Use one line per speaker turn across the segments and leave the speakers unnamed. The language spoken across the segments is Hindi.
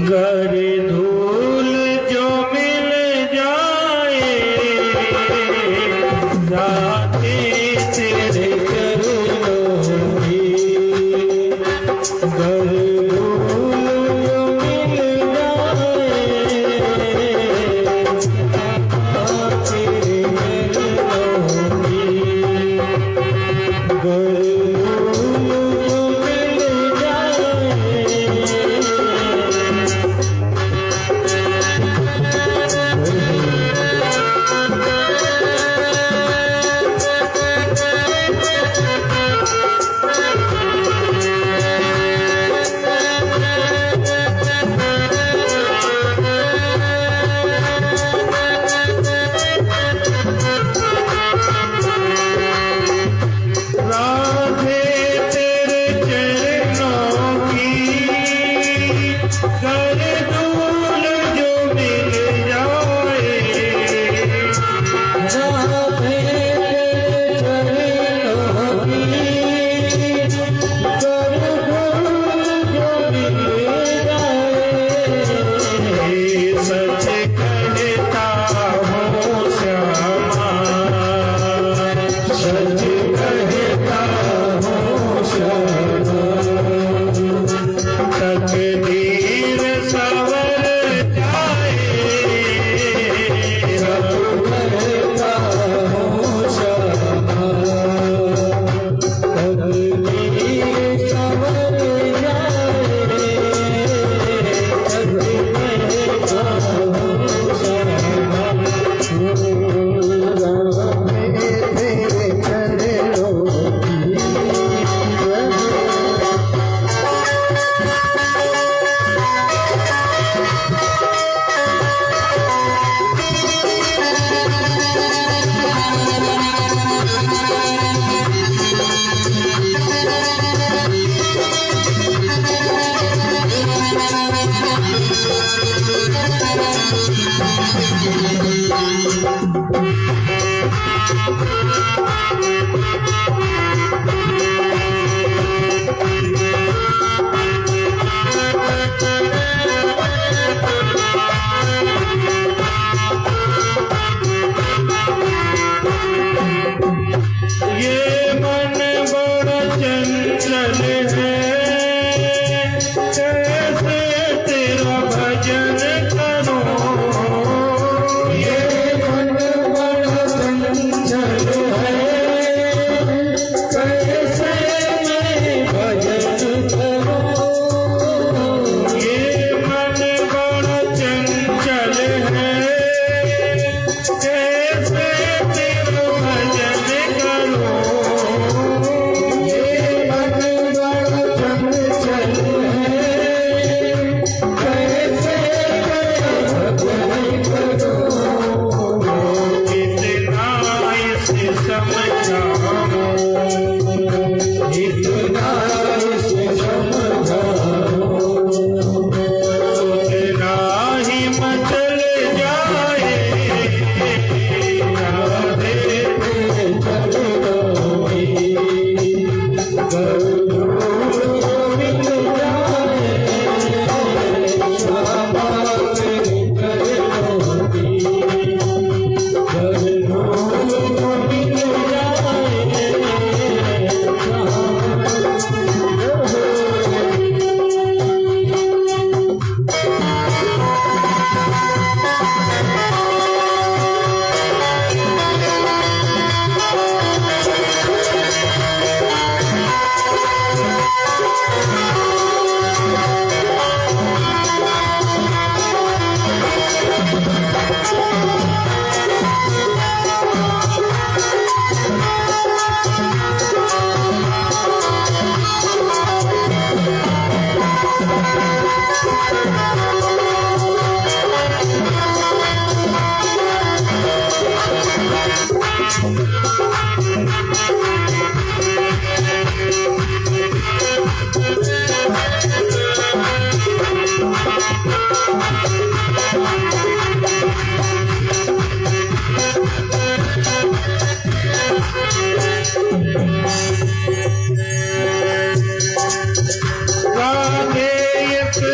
गर धूल जो मिल जाए राधे तेरे चरणों की, गर धूल जो मिल जाए तेरे चरणों की, गर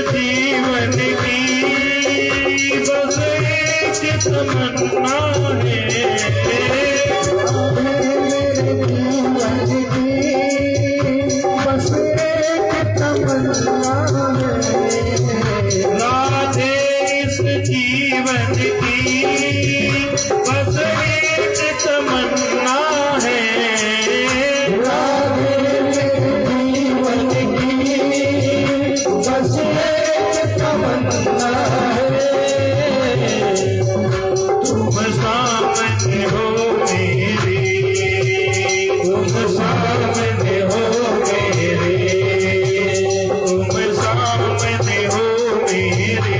जीवन की तमन्ना है।
बस एक तमन्ना है।
राधे इस जीवन की बस एक तमन्ना है।
राधे जीवन की बस एक तमन्ना है।
तुम सामने हो मेरे, तुम सामने हो मेरे, तुम सामने हो मेरे,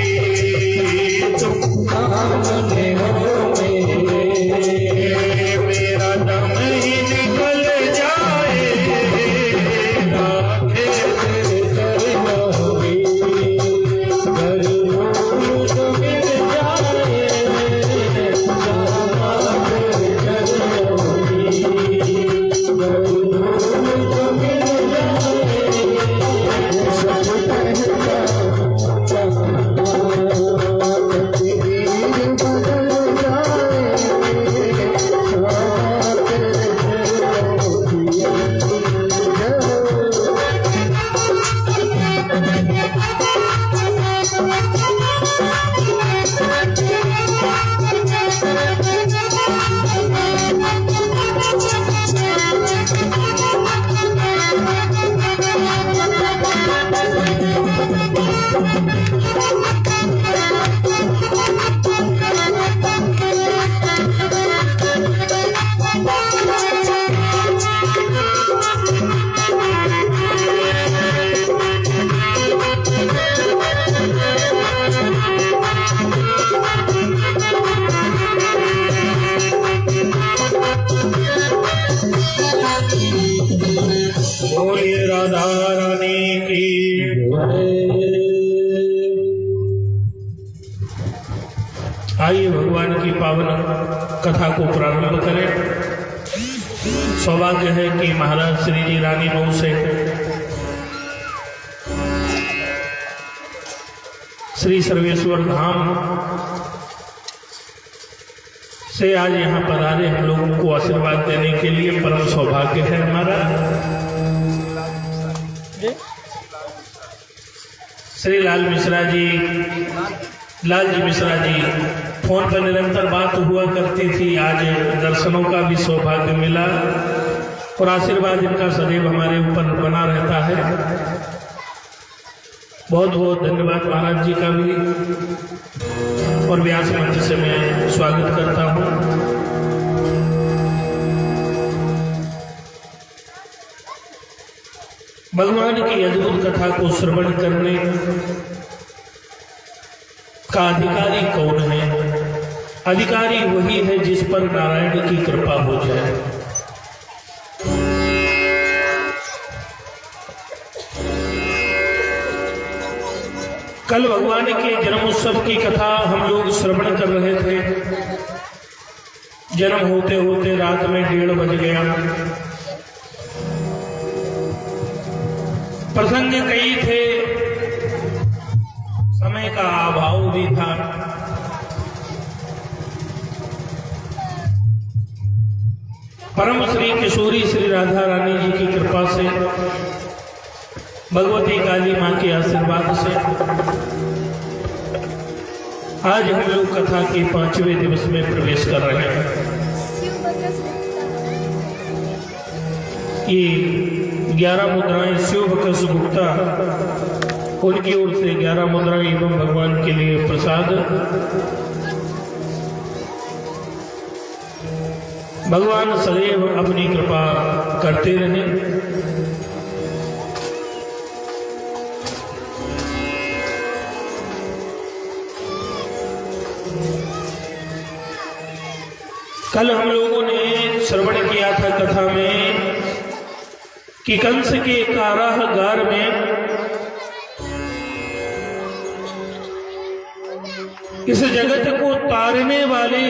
तुम
सामने हो मेरे।
मेरा दम ही निकल जाए राधे
तेरे चरणों में गरीबों को मिल जाए। श्यामा तेरे चरणों में गरीबों को मिल जाए। सब कहता तकदीर बदल जाए। श्यामा तेरे चरणों में
बोलिए राधा रानी की। आइए भगवान की पावन कथा को प्रारंभ करें। सौभाग्य है कि महाराज श्री जी रानी मऊ से श्री सर्वेश्वर धाम से आज यहाँ पधारे हम लोगों को आशीर्वाद देने के लिए। परम सौभाग्य है हमारा। श्री लाल मिश्रा जी, लाल जी मिश्रा जी, फोन पर निरंतर बात हुआ करती थी। आज दर्शनों का भी सौभाग्य मिला और आशीर्वाद इनका सदैव हमारे ऊपर बना रहता है। बहुत बहुत धन्यवाद महाराज जी का भी। और व्यास मंच से मैं स्वागत करता हूँ। भगवान की अद्भुत कथा को श्रवण करने का अधिकारी कौन है? अधिकारी वही है जिस पर नारायण की कृपा हो जाए। कल भगवान के जन्मोत्सव की कथा हम लोग श्रवण कर रहे थे। जन्म होते होते रात में 1:30 बज गया। प्रसंग कई थे, समय का अभाव भी था। परम श्री किशोरी श्री राधा रानी जी की कृपा से, भगवती काली माँ के आशीर्वाद से आज हम लोग कथा के 5वें दिवस में प्रवेश कर रहे हैं। ये 11 मुद्राएं शिव भकस गुप्ता, उनकी ओर से 11 मुद्राएं एवं भगवान के लिए प्रसाद। भगवान सदैव अपनी कृपा करते रहे। कल हम लोगों ने श्रवण किया था कथा में कि कंस के कारागार में इस जगत को तारने वाले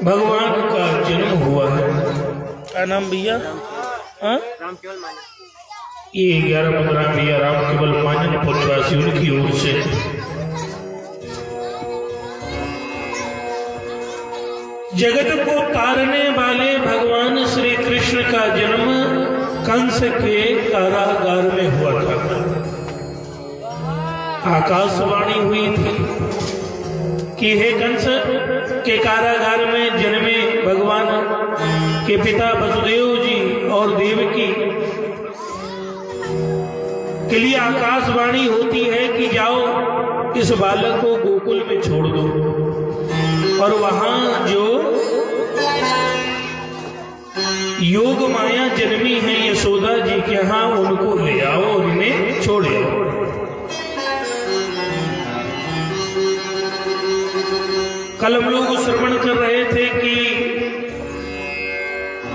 भगवान का जन्म हुआ है। क्या नाम भैया? ये 11 मुद्रा भी आराम केवल मानन पुत्रवासियों की ओर से। जगत को तारने वाले भगवान श्री कृष्ण का जन्म कंस के कारागार में हुआ था। आकाशवाणी हुई थी कि हे कंस के कारागार में जन्मे भगवान के पिता वसुदेव जी और देवकी के लिए आकाशवाणी होती है कि जाओ इस बालक को गोकुल में छोड़ दो और वहां जो योग माया जन्मी है यशोदा जी के यहाँ उनको ले आओ और इन्हें छोड़े आओ। कल हम लोग श्रवण कर रहे थे कि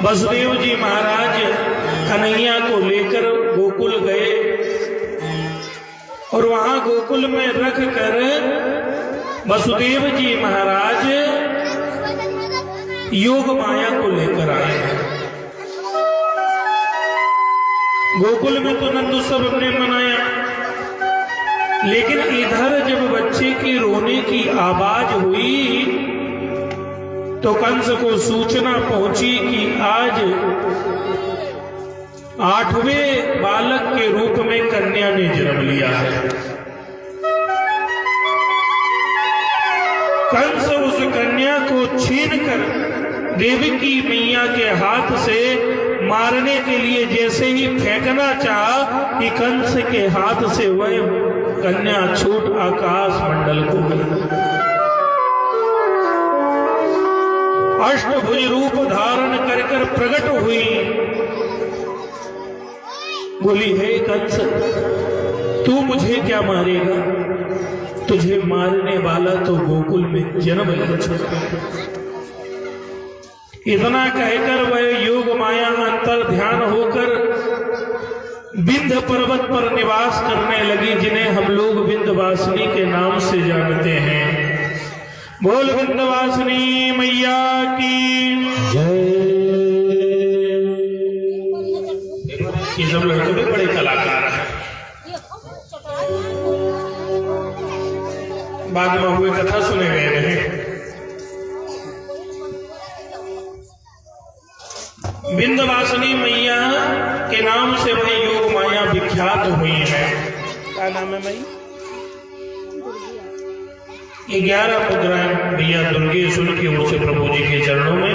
वसुदेव जी महाराज कन्हैया को लेकर गोकुल गए और वहां गोकुल में रख कर वसुदेव जी महाराज योग माया को लेकर आए। गोकुल में तो नंद उत्सव ने मनाया, लेकिन इधर जब बच्चे की रोने की आवाज हुई तो कंस को सूचना पहुंची कि आज 8वें बालक के रूप में कन्या ने जन्म लिया है। कंस उस कन्या को छीनकर देवकी मैया के हाथ से मारने के लिए जैसे ही फेंकना चाहा कि कंस के हाथ से वह कन्या छूट आकाश मंडल को गई। अष्टभुज रूप धारण कर कर प्रकट हुई, बोली हे कंस तू मुझे क्या मारेगा, तुझे मारने वाला तो गोकुल में जन्म ले चुका। इतना कहकर वह योग माया अंतर ध्यान होकर विंध्य पर्वत पर निवास करने लगी, जिन्हें हम लोग विंध्यवासिनी के नाम से जानते हैं। बोल विंध्यवासिनी मैया की
जय।
ये सब लड़के भी बड़े कलाकार हैं। बाद में हुए कथा सुने गए रहे। विंध्यवासिनी मैया के नाम से वह योग माया विख्यात हुई है। क्या नाम है मई? 11 मुद्राएं भैया दुर्गेश्वर की ओर से प्रभु जी के चरणों में।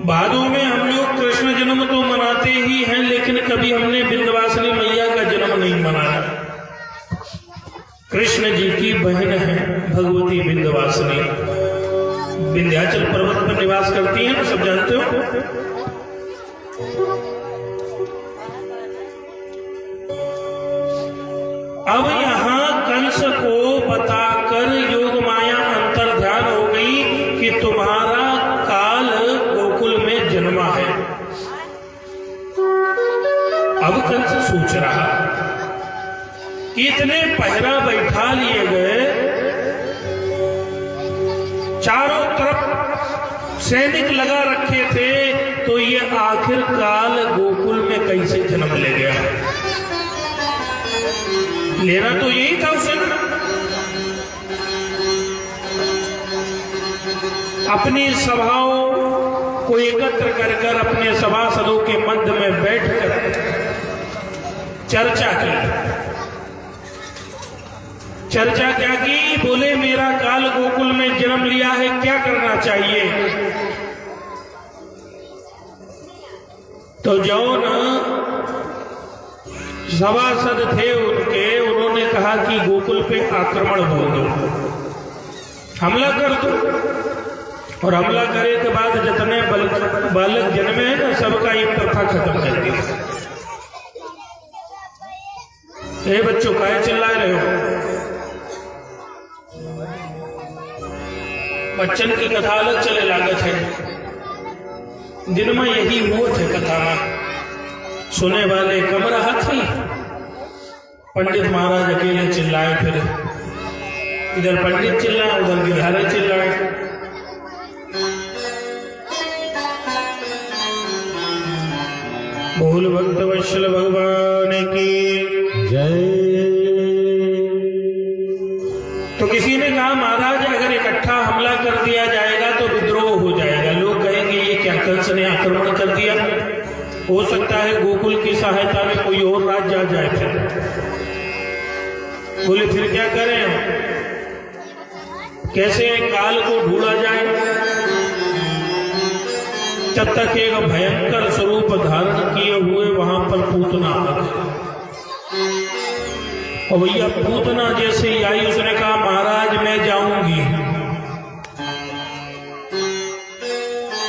बादों में हम लोग कृष्ण जन्म तो मनाते ही हैं, लेकिन कभी हमने विंध्यवासिनी मैया का जन्म नहीं मनाया। कृष्ण जी की बहन है भगवती विंध्यवासिनी, विंध्याचल पर्वत पर निवास करती हैं, सब जानते हो। अब यहां कंस को बताकर योग माया अंतर ध्यान हो गई कि तुम्हारा काल गोकुल में जन्मा है। अब कंस सोच रहा कि इतने पहरा बैठा लिए गए, चारों तरफ सैनिक लगा रखे थे, तो ये आखिरकार गोकुल में कैसे जन्म ले गया। लेना तो यही था उसे। अपनी सभाओं को एकत्र कर कर अपने सभासदों के मध्य में बैठकर चर्चा क्या की। बोले मेरा काल गोकुल में जन्म लिया है, क्या करना चाहिए। तो जो न सभासद थे उन्होंने कहा कि गोकुल पे आक्रमण बोल दो, हमला कर दो, और हमला करे के बाद जितने बालक जन्मे हैं ना, सबका ये प्रथा खत्म कर दी। हे बच्चों काहे चिल्ला रहे हो। बच्चन की कथा अलग चले लागत है। दिन में यही हुआ थे कथा में, सुने वाले कम रहा थी। पंडित महाराज अकेले चिल्लाए, फिर इधर पंडित चिल्लाए, उधर गिरधारे चिल्लाए। बोल भक्त वत्सल भगवान की
जय।
तो किसी ने कहा महाराज अगर इकट्ठा हमला कर दिया जाएगा तो विद्रोह हो जाएगा, लोग कहेंगे ये क्या कंस ने आक्रमण कर दिया, हो सकता है गोकुल की सहायता में कोई और राज्य आ जाए। फिर बोले फिर क्या करें हम, कैसे काल को ढूंढा जाए। तब तक एक भयंकर स्वरूप धारण किए हुए वहां पर पूतना आ गए। और भैया पूतना जैसे ही आई उसने कहा महाराज मैं जाऊंगी।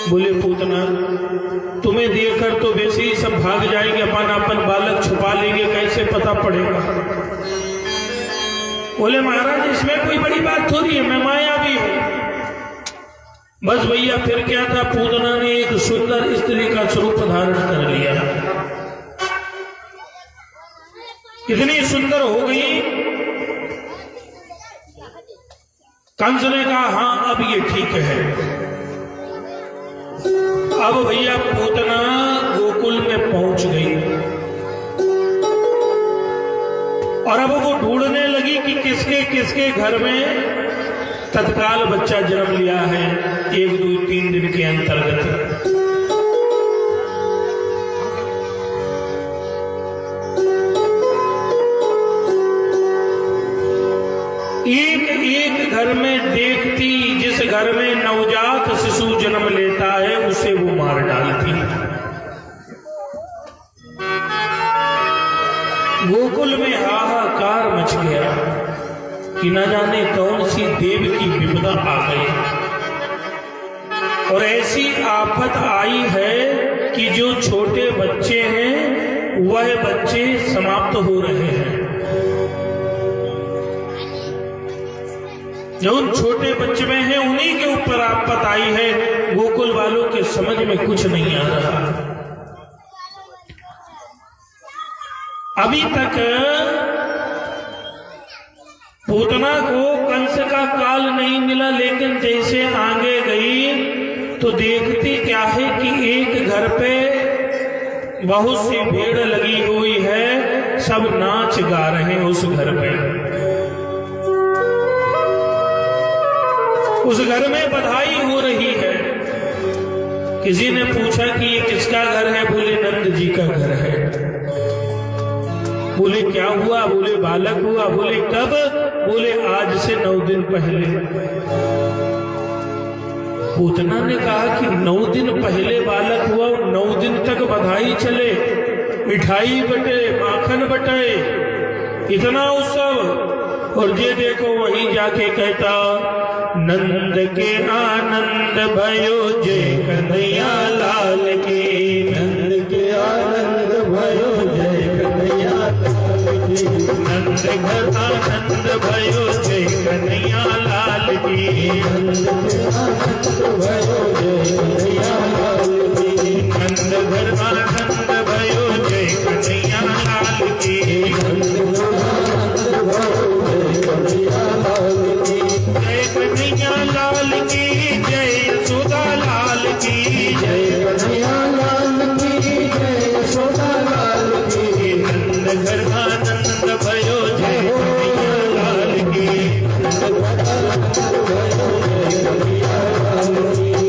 बोले पूतना तुम्हें देखकर तो वैसे ही सब भाग जाएंगे, अपन बालक छुपा लेंगे, कैसे पता पड़ेगा। बोले महाराज इसमें कोई बड़ी बात थोड़ी है, मैं माया भी हूं। बस भैया फिर क्या था, पूतना ने एक सुंदर स्त्री का स्वरूप धारण कर लिया। इतनी सुंदर हो गई, कंस ने कहा हाँ अब ये ठीक है। अब भैया पूतना गोकुल में पहुंच गई और अब वो ढूंढने लगी कि किसके किसके घर में तत्काल बच्चा जन्म लिया है 1, 2, 3 दिन के अंतर्गत। एक एक घर में देखती, जिस घर में नवजात शिशु जन्म लेता है उसे वो मार डालती। गोकुल में हाहाकार मच गया कि न जाने कौन सी देव की विपदा आ गई और ऐसी आफत आई है कि जो छोटे बच्चे हैं वह बच्चे समाप्त हो रहे हैं। जो उन छोटे बच्चे में है उन्हीं के ऊपर आफत आई है। गोकुल वालों के समझ में कुछ नहीं आ रहा। अभी तक पूतना को कंस का काल नहीं मिला, लेकिन जैसे आगे गई तो देखती क्या है कि एक घर पे बहुत सी भीड़ लगी हुई है, सब नाच गा रहे हैं उस घर पे। उस घर में बधाई हो रही है। किसी ने पूछा कि ये किसका घर है, बोले नंद जी का घर है। बोले क्या हुआ, बोले बालक हुआ। बोले कब, बोले आज से 9 दिन पहले। पूतना ने कहा कि 9 दिन पहले बालक हुआ, 9 दिन तक बधाई चले, मिठाई बटे, माखन बटे, इतना उत्सव। और ये देखो वहीं जाके कहता नंद के आनंद भयो जय कन्हैया लाल की।
नंद के आनंद भयो जय कन्हैया लाल की।
नंद घर आनंद भयो जय कन्हैया लाल की।
नंद के आनंद भयो जय कन्हैया लाल की।
नंद घर आनंद भयो जय कन्हैया लाल की।
नंद के आनंद भयो जय कन्हैया लाल की।
जय कन्हैया लाल की जय, यशोदा लाल की
जय
जय।
कन्हैया लाल की जय, यशोदा लाल की।
नंद घर आनंद भयो जय कन्हैया लाल की।
नंद घर आनंद भयो जय कन्हैया लाल की।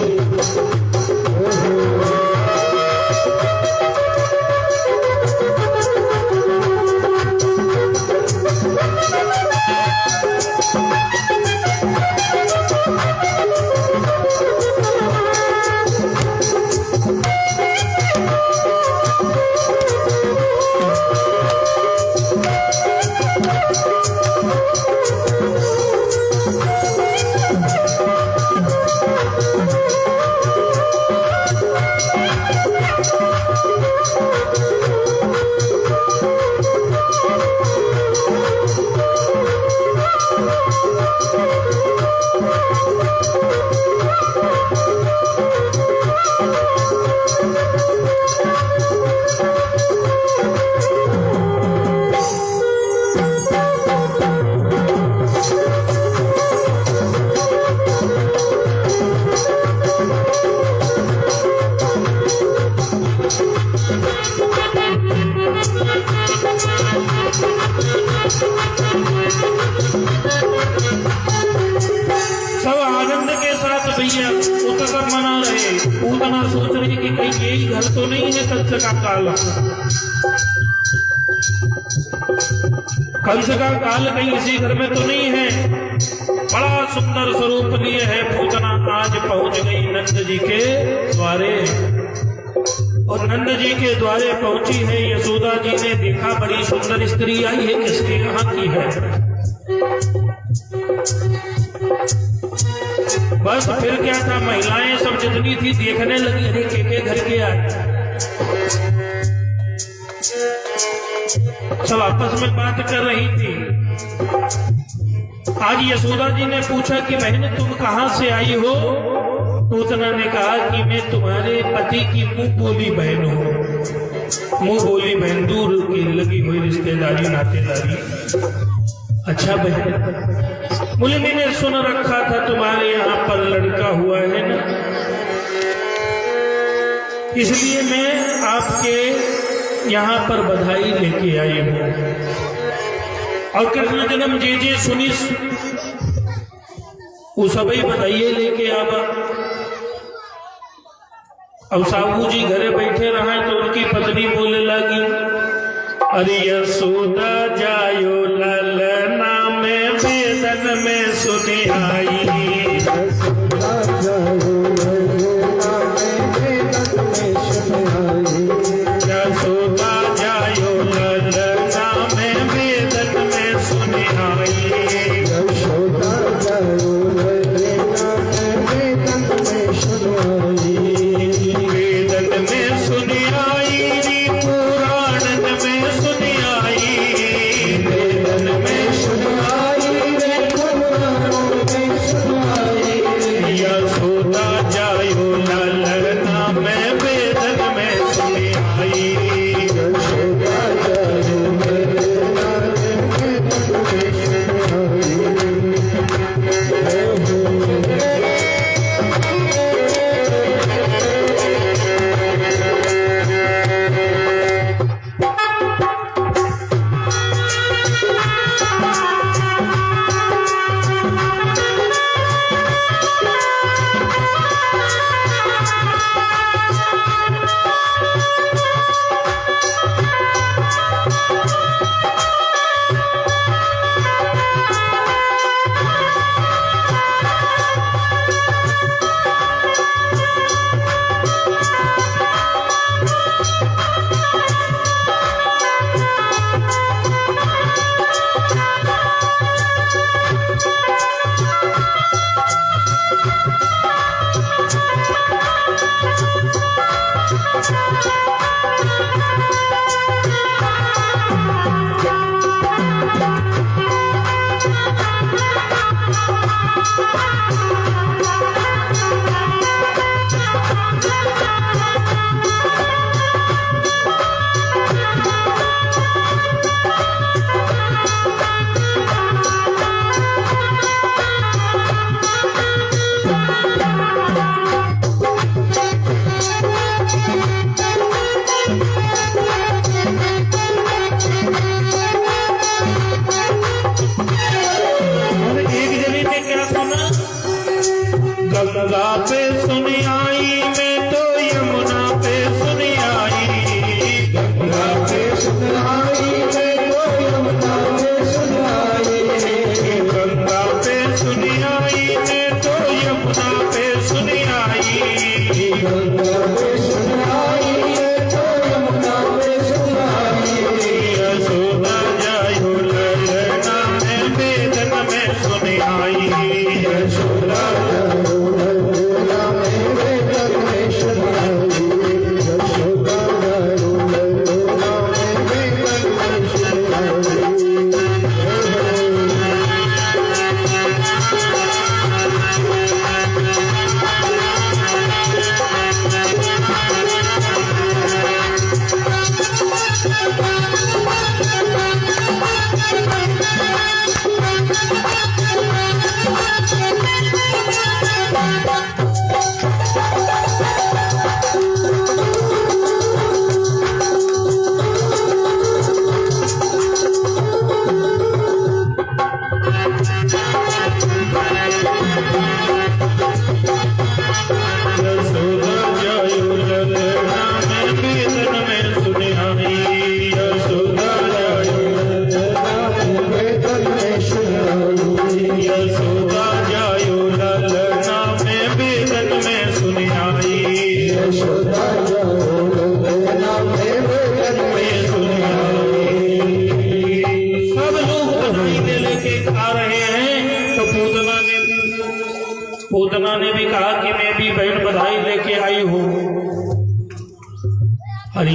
तो नहीं है कंस का काल। कंस का काल कहीं इसी घर में तो नहीं है। बड़ा सुंदर स्वरूप लिए है पूतना आज पहुंच गई नंद जी के द्वारे। और नंद जी के द्वारे पहुंची है यशोदा जी ने देखा बड़ी सुंदर स्त्री आई है, किसके यहाँ की है। बस फिर क्या था, महिलाएं सब जितनी थी देखने लगी, अरे के घर के आए। सब आपस में बात कर रही थी। आज यशोदा जी ने पूछा कि बहन तुम कहां से आई हो। पूतना ने कहा कि मैं तुम्हारे पति की मुंह बोली बहन हूं। मुंह बोली बहन, दूर की लगी हुई रिश्तेदारी नातेदारी। अच्छा बहन, मुलमी ने सुन रखा था तुम्हारे यहाँ पर लड़का हुआ है ना, इसलिए मैं आपके यहाँ पर बधाई लेके आई हूँ। और कृष्ण जन्म जे सुनी वो सभी बधाइए लेके आवा। अब साहू जी घरे बैठे रहे तो उनकी पत्नी बोलने लगी, अरे यशोदा जायो ललना में वेदन में सुनी आई। यशोदा जायो ललना में वेदन में सुनी आई। यशोदा जायो ललना में वेदन में सुनी आई। वेदन में सुनी आई, पुराण में सुनी आई।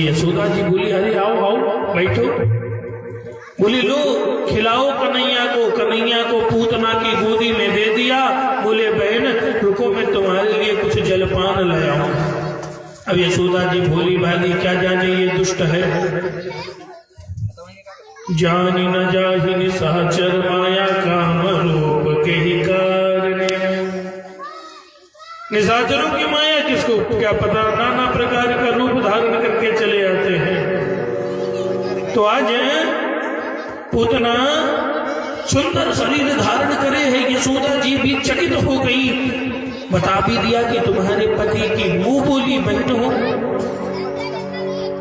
यशोदा जी बोली अरे आओ आओ बैठो। बोली लो खिलाओ कन्हैया को पूतना की गोदी में दे दिया। बोले बहन रुको मैं तुम्हारे लिए कुछ जलपान ले आऊं। अब यशोदा जी भोली भाली क्या जाने ये दुष्ट है। जानी न जाहिन सहचर माया काम रूप के ही कारणे। निशाचरों की माया किसको क्या पता, नाना प्रकार का रूप धारण करके चले आते हैं। तो आज पूतना सुंदर शरीर धारण करे है। यशोदा जी भी चकित हो गई, बता भी दिया कि तुम्हारे पति की मुंह बोली बहन हो,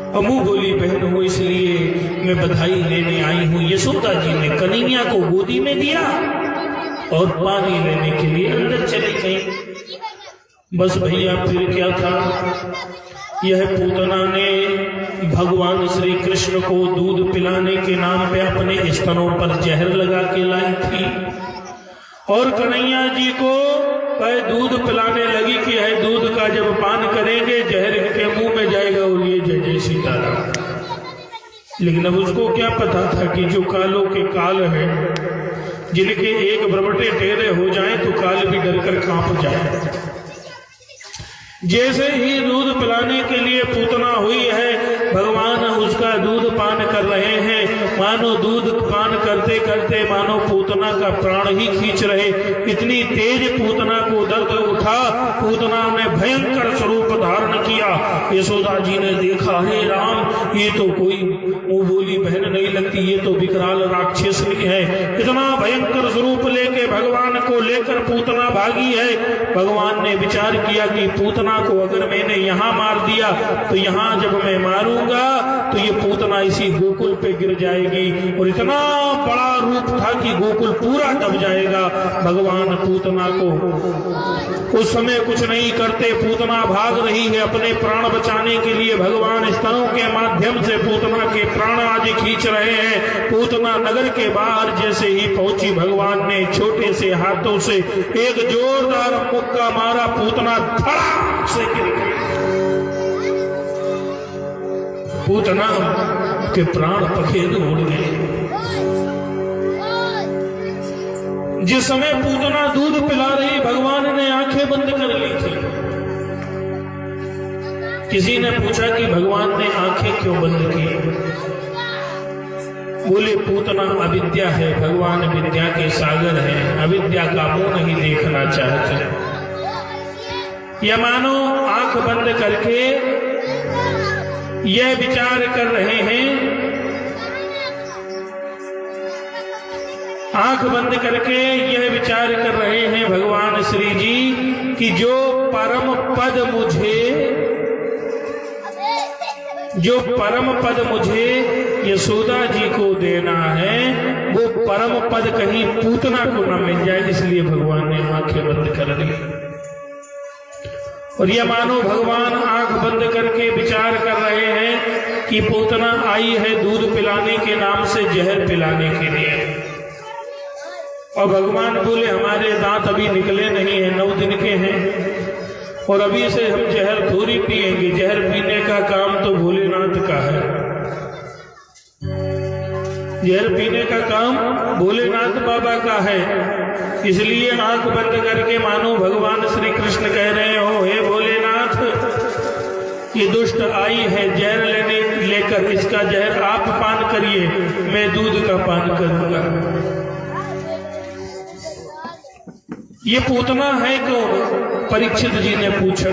और मुंह बोली बहन हो इसलिए मैं बधाई लेने आई हूं। यशोदा जी ने कन्हैया को गोदी में दिया और पानी लेने के लिए अंदर चली गई। बस भैया फिर क्या था, यह पूतना ने भगवान श्री कृष्ण को दूध पिलाने के नाम पे अपने स्तनों पर जहर लगा के लाई थी, और कन्हैया जी को वह दूध पिलाने लगी कि यह दूध का जब पान करेंगे जहर के मुंह में जाएगा और ये जय जय सीताराम। लेकिन अब उसको क्या पता था कि जो कालों के काल है, जिनके एक भ्रमटे टेढ़े हो जाएं तो काल भी डरकर कांप जाए। जैसे ही दूध पिलाने के लिए पूतना हुई है, भगवान उसका दूध पान कर रहे हैं। मानो दूध पान करते करते मानो पूतना का प्राण ही खींच रहे। इतनी तेज पूतना को दर्द उठा, पूतना ने भयंकर स्वरूप धारण किया। यशोदा जी ने देखा, हे राम ये तो कोई मुंह बोली बहन नहीं लगती, ये तो विकराल राक्षस है। इतना भयंकर स्वरूप लेके भगवान को लेकर पूतना भागी है। भगवान ने विचार किया कि पूतना को अगर मैंने यहाँ मार दिया तो यहाँ जब मैं मारूंगा तो ये पूतना इसी गोकुल पे गिर जाएगी, और इतना बड़ा रूप था कि गोकुल पूरा दब जाएगा। भगवान पूतना को उस समय कुछ नहीं करते, पूतना भाग रही है अपने प्राण बचाने के लिए। भगवान स्तनों के माध्यम से पूतना के प्राण आज खींच रहे हैं। पूतना नगर के बाहर जैसे ही पहुंची, भगवान ने छोटे से हाथों से एक जोरदार मुक्का मारा, पूतना धड़ाक से गिर गई। पूतना के प्राण पखेरु उड़ गए। जिस समय पूतना दूध पिला रही, भगवान ने आंखें बंद कर ली थी। किसी ने पूछा कि भगवान ने आंखें क्यों बंद की? बोले पूतना अविद्या है, भगवान विद्या के सागर हैं, अविद्या का मुंह नहीं देखना चाहते। या मानो आंख बंद करके यह विचार कर रहे हैं, आंख बंद करके यह विचार कर रहे हैं भगवान श्री जी कि जो परम पद मुझे यशोदा जी को देना है, वो परम पद कहीं पूतना को न मिल जाए, इसलिए भगवान ने आंखें बंद कर दी। और यह मानो भगवान आंख बंद करके विचार कर रहे हैं कि पूतना आई है दूध पिलाने के नाम से जहर पिलाने के लिए। और भगवान बोले हमारे दांत अभी निकले नहीं है, 9 दिन के हैं, और अभी से हम जहर थोड़ी पिएंगे। जहर पीने का काम तो भोलेनाथ का है, जहर पीने का काम भोलेनाथ बाबा का है। इसलिए आंख बंद करके मानो भगवान श्री कृष्ण कह रहे हो, हे भोलेनाथ ये दुष्ट आई है जहर लेकर, इसका जहर आप पान करिए, मैं दूध का पान करूंगा। ये पूतना है कौन? परीक्षित जी ने पूछा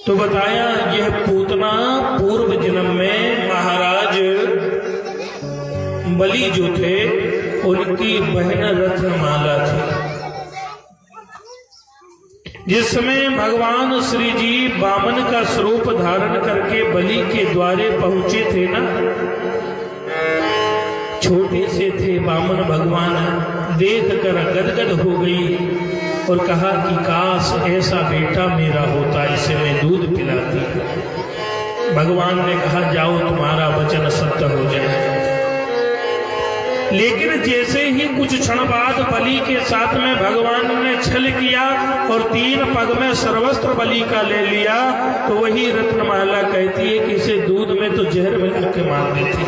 तो बताया यह पूतना पूर्व जन्म में महाराज बलि जो थे उनकी बहन रत्नमाला थी। जिस समय भगवान श्री जी वामन का स्वरूप धारण करके बलि के द्वारे पहुंचे थे ना, छोटे से थे वामन भगवान, देख कर गदगद हो गई और कहा कि काश ऐसा बेटा मेरा होता, इसे मैं दूध पिलाती। भगवान ने कहा जाओ तुम्हारा वचन सत्य हो जाए। लेकिन जैसे ही कुछ क्षण बाद बलि के साथ में भगवान ने छल किया और 3 पग में सर्वस्त्र बलि का ले लिया, तो वही रत्नमाला कहती है कि इसे दूध में तो जहर मिला के मार देते।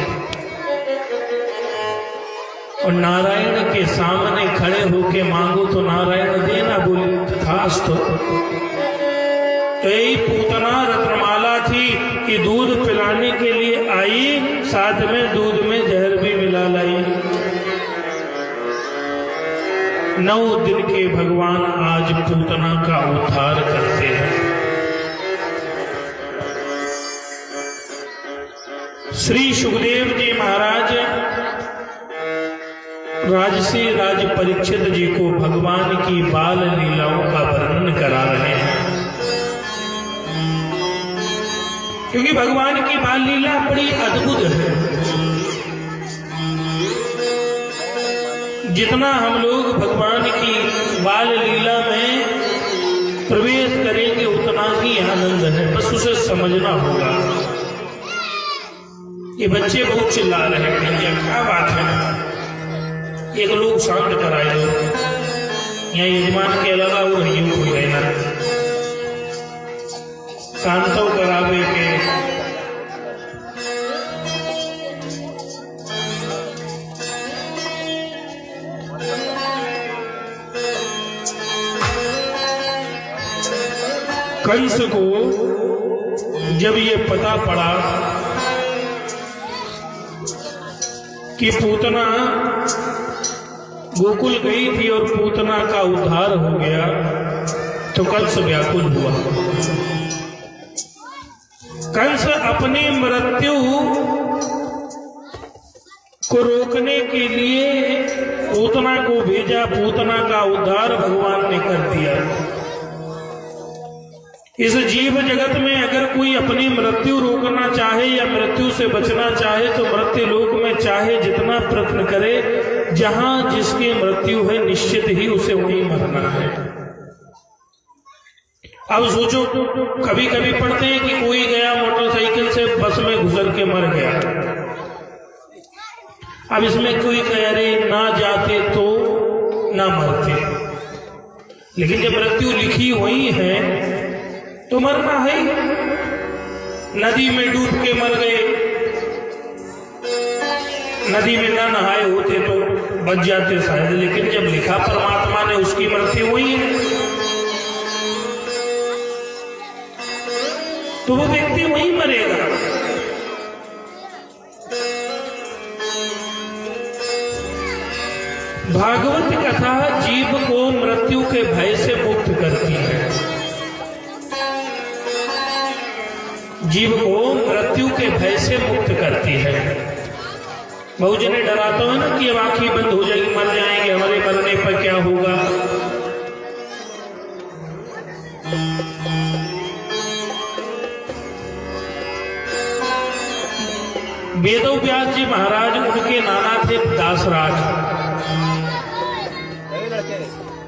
और नारायण के सामने खड़े होके मांगो तो नारायण देना, बोले तथास्तु। तो यही पूतना रत्नमाला थी कि दूध पिलाने के लिए आई, साथ में दूध में जहर भी मिला लाई। 9 दिन के भगवान आज पूतना का उद्धार करते हैं। श्री सुखदेव जी महाराज राजसी राज परीक्षित जी को भगवान की बाल लीलाओं का वर्णन करा रहे हैं, क्योंकि भगवान की बाल लीला बड़ी अद्भुत है। जितना हम लोग भगवान की बाल लीला में प्रवेश करेंगे उतना ही आनंद है, बस उसे समझना होगा। ये बच्चे बहुत चिल्ला रहे हैं, भैया क्या बात है, एक लोग शांत कराए दो, यहाँ यजमान के अलावा वो नहीं कोई रहना, शांतो करावे के। कंस को जब ये पता पड़ा कि पूतना गोकुल गई थी और पूतना का उद्धार हो गया, तो कंस व्याकुल हुआ। कंस अपनी मृत्यु को रोकने के लिए पूतना को भेजा, पूतना का उद्धार भगवान ने कर दिया। इस जीव जगत में अगर कोई अपनी मृत्यु रोकना चाहे या मृत्यु से बचना चाहे तो मृत्यु लोक में चाहे जितना प्रयत्न करे, जहां जिसकी मृत्यु है निश्चित ही उसे वहीं मरना है। अब सोचो, कभी कभी पढ़ते हैं कि कोई गया मोटरसाइकिल से बस में घुसल के मर गया। अब इसमें कोई कह रहे ना जाते तो ना मरते, लेकिन जब मृत्यु लिखी हुई है तो मरना है। नदी में डूब के मर गए, नदी में ना नहाए होते तो बच जाते शायद, लेकिन जब लिखा परमात्मा ने उसकी मृत्यु हुई है तो वो व्यक्ति वहीं मरेगा। भागवत कथा जीव को मृत्यु के भय से मुक्त करती है, जीव को मृत्यु के भय से मुक्त करती है। बहुत जने डराते हैं ना कि अब आंखें बंद हो जाएगी, मर जाएंगे, हमारे मरने पर क्या होगा। वेदव्यास जी महाराज, उनके नाना थे दासराज।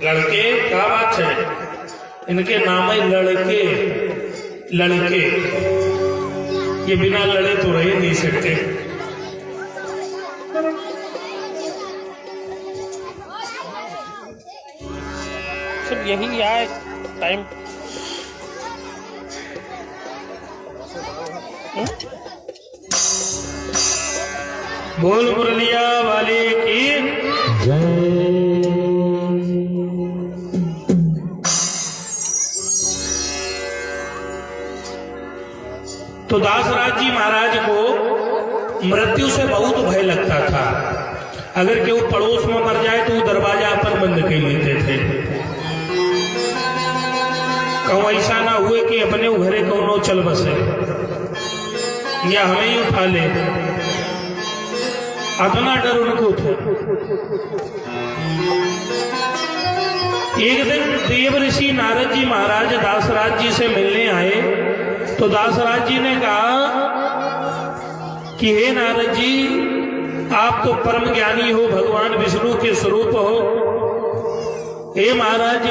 लड़के, क्या बात है, इनके नाम है लड़के। लड़के ये बिना लड़े तो रह नहीं सकते।
सिर्फ यही आए टाइम।
बोल मुरलिया वाले की
जय।
तो दासराज जी महाराज को मृत्यु से बहुत भय लगता था। अगर केहू पड़ोस में मर जाए तो वो दरवाजा अपन बंद कर लेते थे, कहूँ ऐसा ना हुए कि अपने घरे कौनो चल बसे या हमें ही उठा ले, अपना डर उनको था। एक दिन देव ऋषि नारद जी महाराज दासराज जी से मिलने आए, तो दासराज जी ने कहा कि हे नारद जी, आप तो परम ज्ञानी हो, भगवान विष्णु के स्वरूप हो। हे महाराज,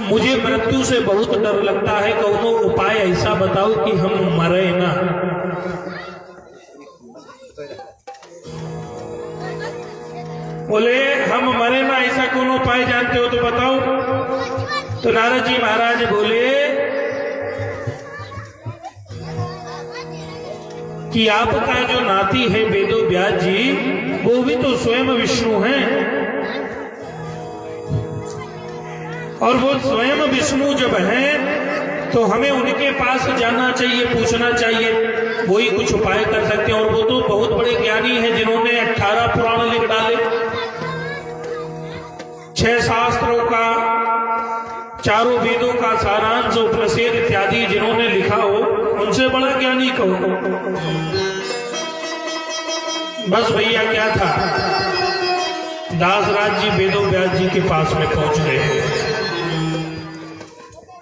मुझे मृत्यु से बहुत डर लगता है, कौनो उपाय ऐसा बताओ कि हम मरे ना। बोले हम मरे ना, ऐसा कौन उपाय जानते हो तो बताओ। तो नारद जी महाराज बोले कि आपका जो नाती है वेदो व्यास जी, वो भी तो स्वयं विष्णु हैं, और वो स्वयं विष्णु जब हैं तो हमें उनके पास जाना चाहिए, पूछना चाहिए, वही कुछ उपाय कर सकते हैं। और वो तो बहुत बड़े ज्ञानी हैं जिन्होंने 18 पुराण लिख डाले, 6 शास्त्रों का, 4 वेदों का सारांश, उपनिषद इत्यादि जिन्होंने लिखा हो, उनसे बड़ा ज्ञानी कहो। बस भैया क्या था, दासराज जी वेदो व्यास जी के पास में पहुंच गए,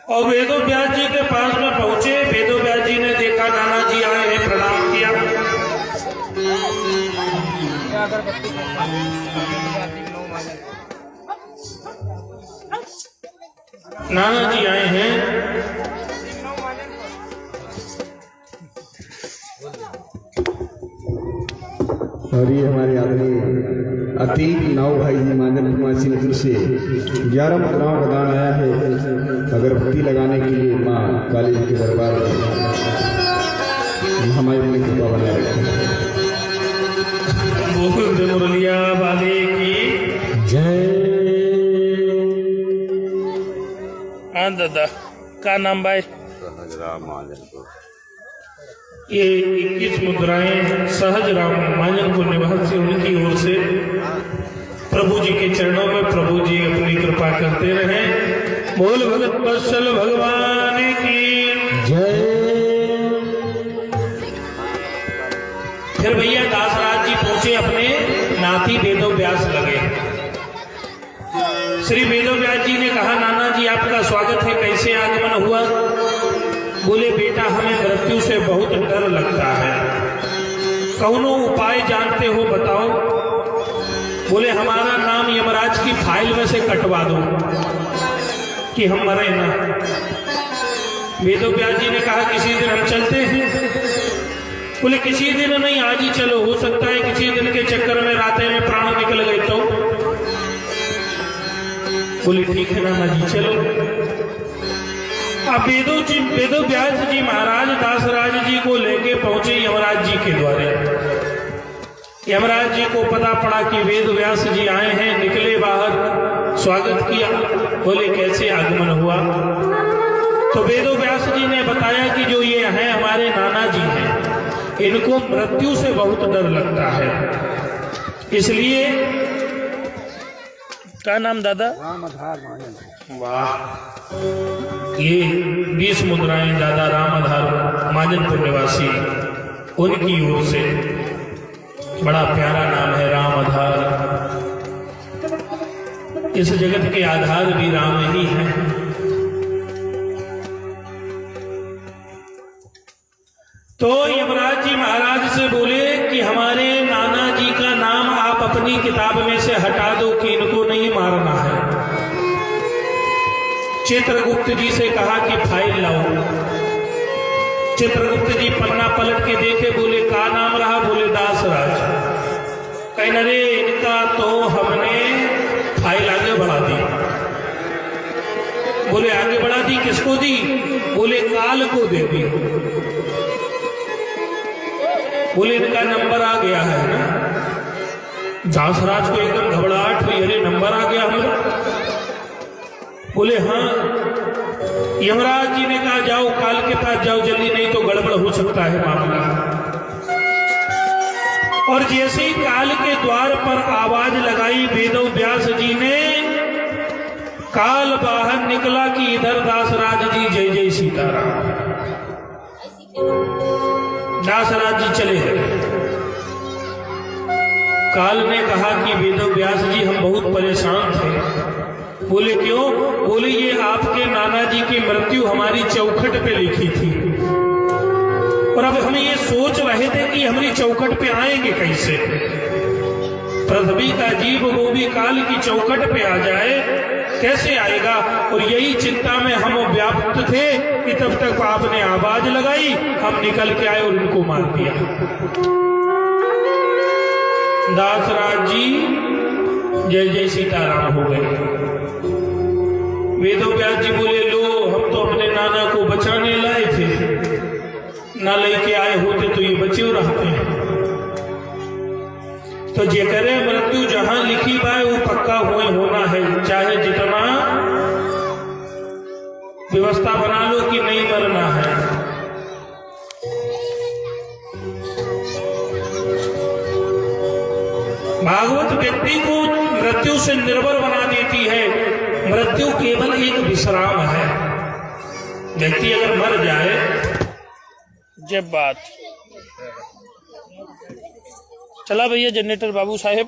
और वेदो व्यास जी के पास में पहुंचे। वेदो व्यास जी ने देखा नाना जी आए हैं, प्रणाम किया। नाना जी आए हैं,
और ये हमारे आदमी अतीक नाव भाई जी मांजन सिंहपुर से 11 मुद्राओं का दान आया है अगरबत्ती लगाने के लिए माँ काली जी के दरबार में। हमारी अपनी कृपा बनाए रखें।
गोविंद मुरलिया वाले की
जय।
हाँ दादा, का नाम भाई?
ये 21 मुद्राएं सहज राम मांजनपुर निवासी उनकी ओर से प्रभु जी के चरणों में प्रभु जी अपनी कृपा करते रहे। बोल भगत वत्सल भगवान की
जय।
फिर भैया दासराज जी पहुंचे, अपने नाती वेदो व्यास लगे। श्री वेदो व्यास जी ने कहा नाना जी आपका स्वागत है, कैसे आगमन हुआ? बोले बेटा हमें मृत्यु से बहुत डर लगता है, कौनो उपाय जानते हो बताओ। बोले हमारा नाम यमराज की फाइल में से कटवा दो कि हम मरे ना। वेदो व्यास जी ने कहा किसी दिन हम चलते हैं। बोले किसी दिन नहीं, आज ही चलो, हो सकता है किसी दिन के चक्कर में रातें में प्राण निकल गए तो। बोले ठीक है नाना जी चलो। अब वेदो व्यास जी महाराज दासराज जी को लेके पहुंचे यमराज जी के द्वारे। यमराज जी को पता पड़ा कि वेद व्यास जी आए हैं, निकले बाहर, स्वागत किया। बोले कैसे आगमन हुआ? तो वेदो व्यास जी ने बताया कि जो ये हैं हमारे नाना जी हैं, इनको मृत्यु से बहुत डर लगता है, इसलिए।
का नाम दादा?
वाह, ये 20 मुद्राएं दादा रामाधार मांजनपुर निवासी उनकी ओर से। बड़ा प्यारा नाम है रामाधार। इस जगत के आधार भी राम ही हैं। तो यमराज जी महाराज से बोले कि हमारे नाना जी का नाम आप अपनी किताब में से हटा दो कि इनको नहीं मारना है। चित्रगुप्त जी से कहा कि फाइल लाओ। चित्रगुप्त जी पन्ना पलट के देखे, बोले का नाम रहा? बोले दासराज। कहने रे इनका तो हमने फाइल आगे बढ़ा दी। बोले आगे बढ़ा दी, किसको दी? बोले काल को दे दी। बोले इनका नंबर आ गया है ना। दासराज को एकदम घबराहट हुई, अरे नंबर आ गया हमारा। बोले हाँ। यमराज जी ने कहा जाओ काल के पास जाओ जल्दी, नहीं तो गड़बड़ हो सकता है मामला। और जैसे ही काल के द्वार पर आवाज लगाई वेदो व्यास जी ने, काल बाहर निकला कि इधर दासराज जी जय जय सीताराम। दासराज जी चले गए। काल ने कहा कि वेदो व्यास जी हम बहुत परेशान थे। बोले क्यों? बोले ये आपके नाना जी की मृत्यु हमारी चौखट पे लिखी थी, और अब हम ये सोच रहे थे कि हमारी चौखट पे आएंगे कैसे। पृथ्वी का जीव वो भी काल की चौखट पे आ जाए, कैसे आएगा? और यही चिंता में हम व्याप्त थे कि तब तक आपने आवाज लगाई, हम निकल के आए और उनको मार दिया। दासराज जी जय जय सीताराम हो गए। वेदो व्यास जी बोले, लो हम तो अपने नाना को बचाने लाए थे, ना लेके आए होते तो ये बचे रहते हैं। तो जे करे मृत्यु जहां लिखी बाय वो पक्का हुए होना है, चाहे जितना व्यवस्था बना लो कि नहीं मरना है। भागवत व्यक्ति को मृत्यु से निर्भर बना देती है। मृत्यु केवल एक विश्राम है। व्यक्ति अगर मर जाए,
जब बात चला भैया जनरेटर बाबू साहेब।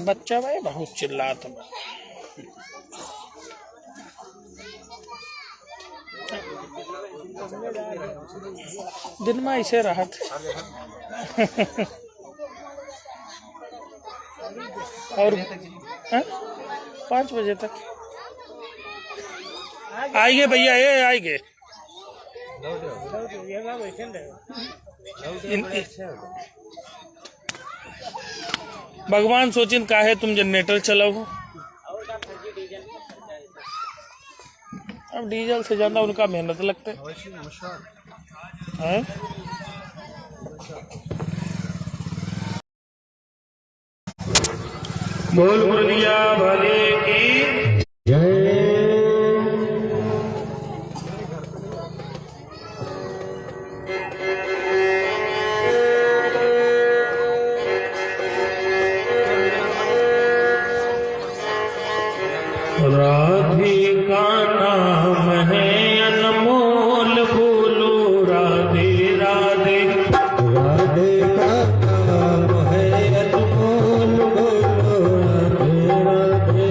बच्चा भाई बहुत चिल्लाता है। दिन में ऐसे रहा था। और 5 बजे तक आएंगे भैया, ये आएंगे। भगवान सोचिन काहे तुम जनरेटर चलाओ। अब डीजल से ज्यादा उनका मेहनत लगता है।
बोल मुरलिया भले की
जय।
राधे का नाम है अनमोल, बोलो राधे राधे।
राधे का नाम है अनमोल, बोलो राधे राधे।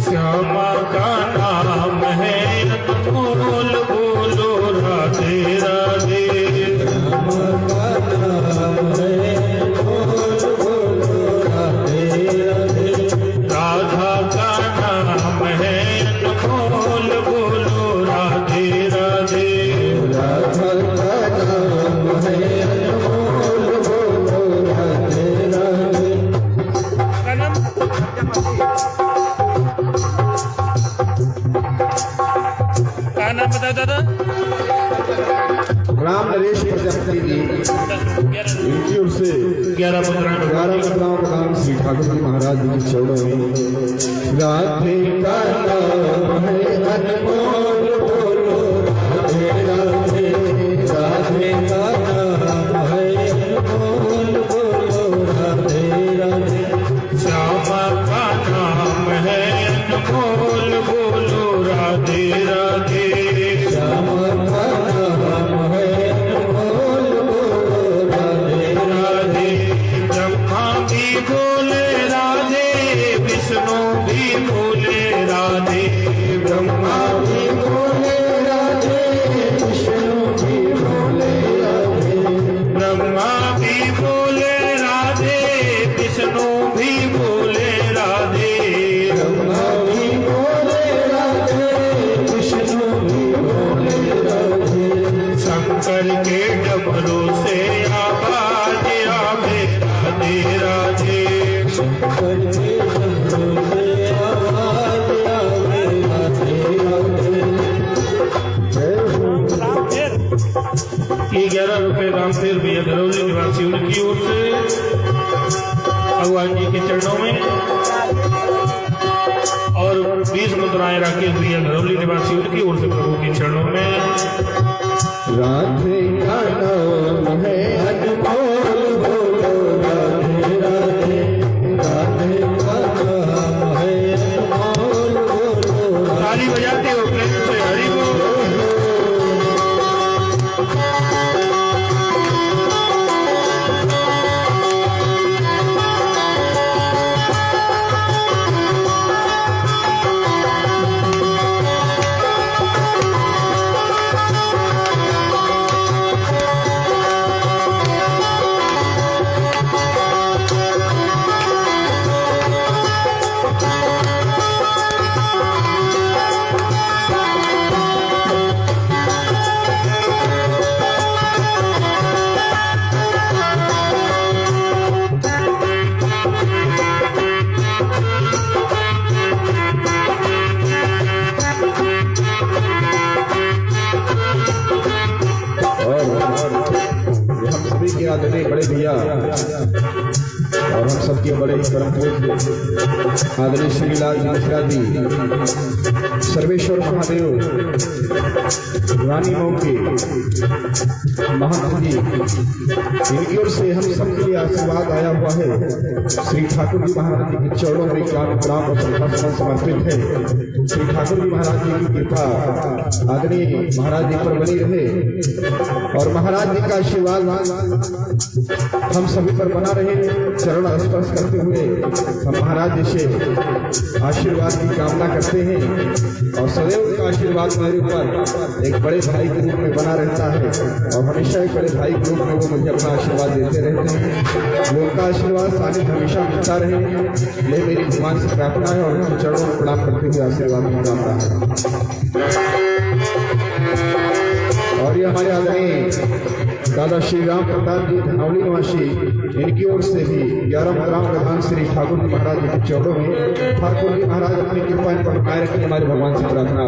श्यामा का नाम है अनमोल, बोलो राधे राधे।
श्यामा का नाम है अनमोल, बोलो राधे राधे।
राधा का नाम है अनमोल, बोलो राधे राधे।
राधा का नाम है अनमोल, बोलो राधे राधे।
क्या नाम बता दादा?
राम नरेश प्रजापति जी, इनकी ओर से
11
मुद्राओं का नाम श्री ठाकुर जी महाराज जी के चरणों में। राधे का नाम है अनमोल, बोलो राधे राधे। राधे का नाम है अनमोल, बोलो राधे राधे।
श्यामा का नाम है अनमोल, बोलो राधे राधे।
श्यामा का नाम है अनमोल, बोलो राधे
राधे। ब्रह्मा भी बोले राधे, विष्णु भी बोले राधे। ब्रह्मा भी
बोले राधे, विष्णु भी बोले राधे।
ब्रह्मा भी बोले राधे, विष्णु भी बोले राधे।
ब्रह्मा भी बोले राधे, विष्णु भी बोले राधे।
शंकर के डमरू से आवाज आवे राधे राधे।
शंकर के डमरू से आवाज आवे राधे राधे। जय हो।
ये 11 रुपए दाम फिर भैया धरौली निवासी उनकी ओर से भगवान जी के चरणों में, और 20 मुद्राएं राकेश भैया धरौली निवासी उनकी ओर से प्रभु के चरणों में।
राधे का नाम है अनमोल, बोलो राधे राधे। राधे का नाम है अनमोल, बोलो राधे।
ताली बजाते हो प्रेम से हरि बोल।
ये हम सभी के आदरणीय बड़े भैया और हम सबके बड़े ही परम पूज्य आदरणीय श्री लाल जी मिश्रा जी, सर्वेश्वर महादेव, रानी मौके महंत जी, इनकी ओर से हम सबके लिए आशीर्वाद आया हुआ है। श्री ठाकुर जी महाराज जी के चरणों में प्रणाम और श्रद्धासुमन समर्पित है। श्री ठाकुर जी महाराज जी की कृपा आदरणीय महाराज जी पर बनी रहे और महाराज जी का आशीर्वाद हम सभी पर बना रहे। चरण स्पर्श करते हुए हम महाराज जी से आशीर्वाद की कामना करते हैं और सदैव का आशीर्वाद मेरे ऊपर एक बड़े भाई के रूप में बना रहता है और हमेशा एक बड़े भाई के रूप में वो मुझे अपना आशीर्वाद देते रहते हैं। वो उनका आशीर्वाद सानिध्य हमेशा मिलता रहे, ये मेरी भगवान से प्रार्थना है और उनके चरणों में प्रणाम करते हुए आशीर्वाद की कामना है। और ये हमारे आदरणीय दादा श्री राम प्रताप जी धनौली निवासी, इनकी ओर से भी 11 ग्राम प्रधान श्री ठाकुर जी महाराज जी के चरणों में ठाकुर जी महाराज अपनी कृपा इन पर बनाए रखें, हमारे भगवान से प्रार्थना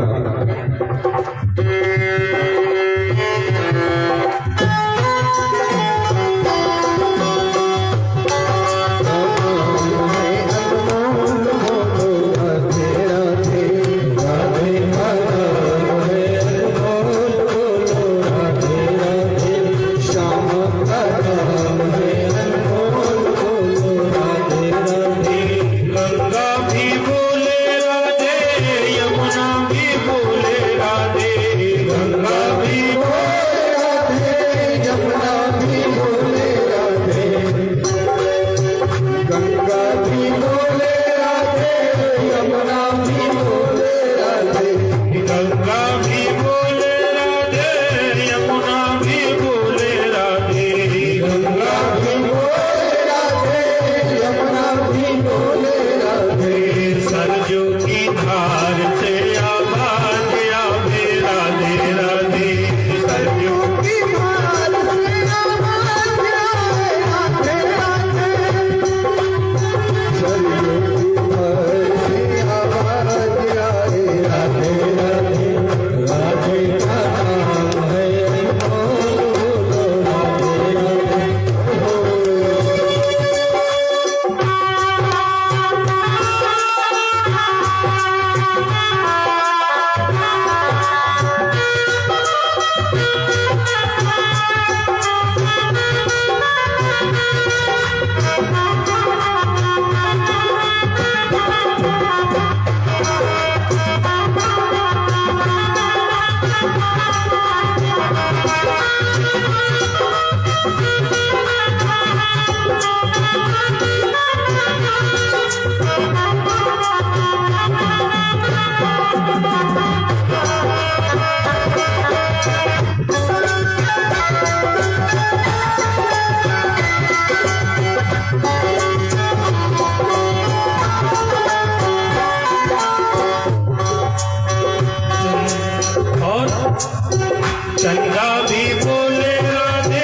चंदा भी बोले राधे,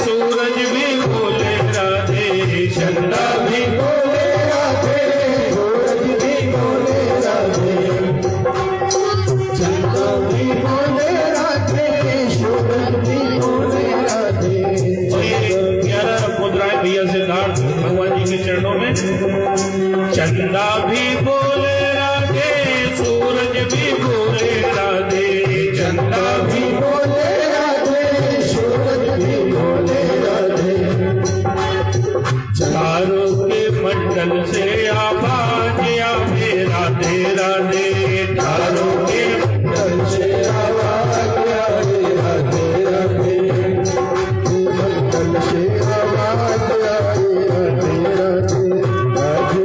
सूरज भी बोले राधे, चंदा भी बोले राधे, सूरज भी बोले राधे, चंदा भी बोले राधे, सूरज भी बोले राधे। और ये 11 मुद्राएं भैया सिद्धार्थ भगवान जी के चरणों में। चंदा भी बोले राधे, सूरज भी बोले राधे, चंदा भी बोले राधे, सूरज भी बोले राधे। चारों के मंडल से आवाज आवे राधे राधे, चारों के मंडल से आवाज आवे राधे राधे, मंडल से आवाज आवे राधे राधे, राधे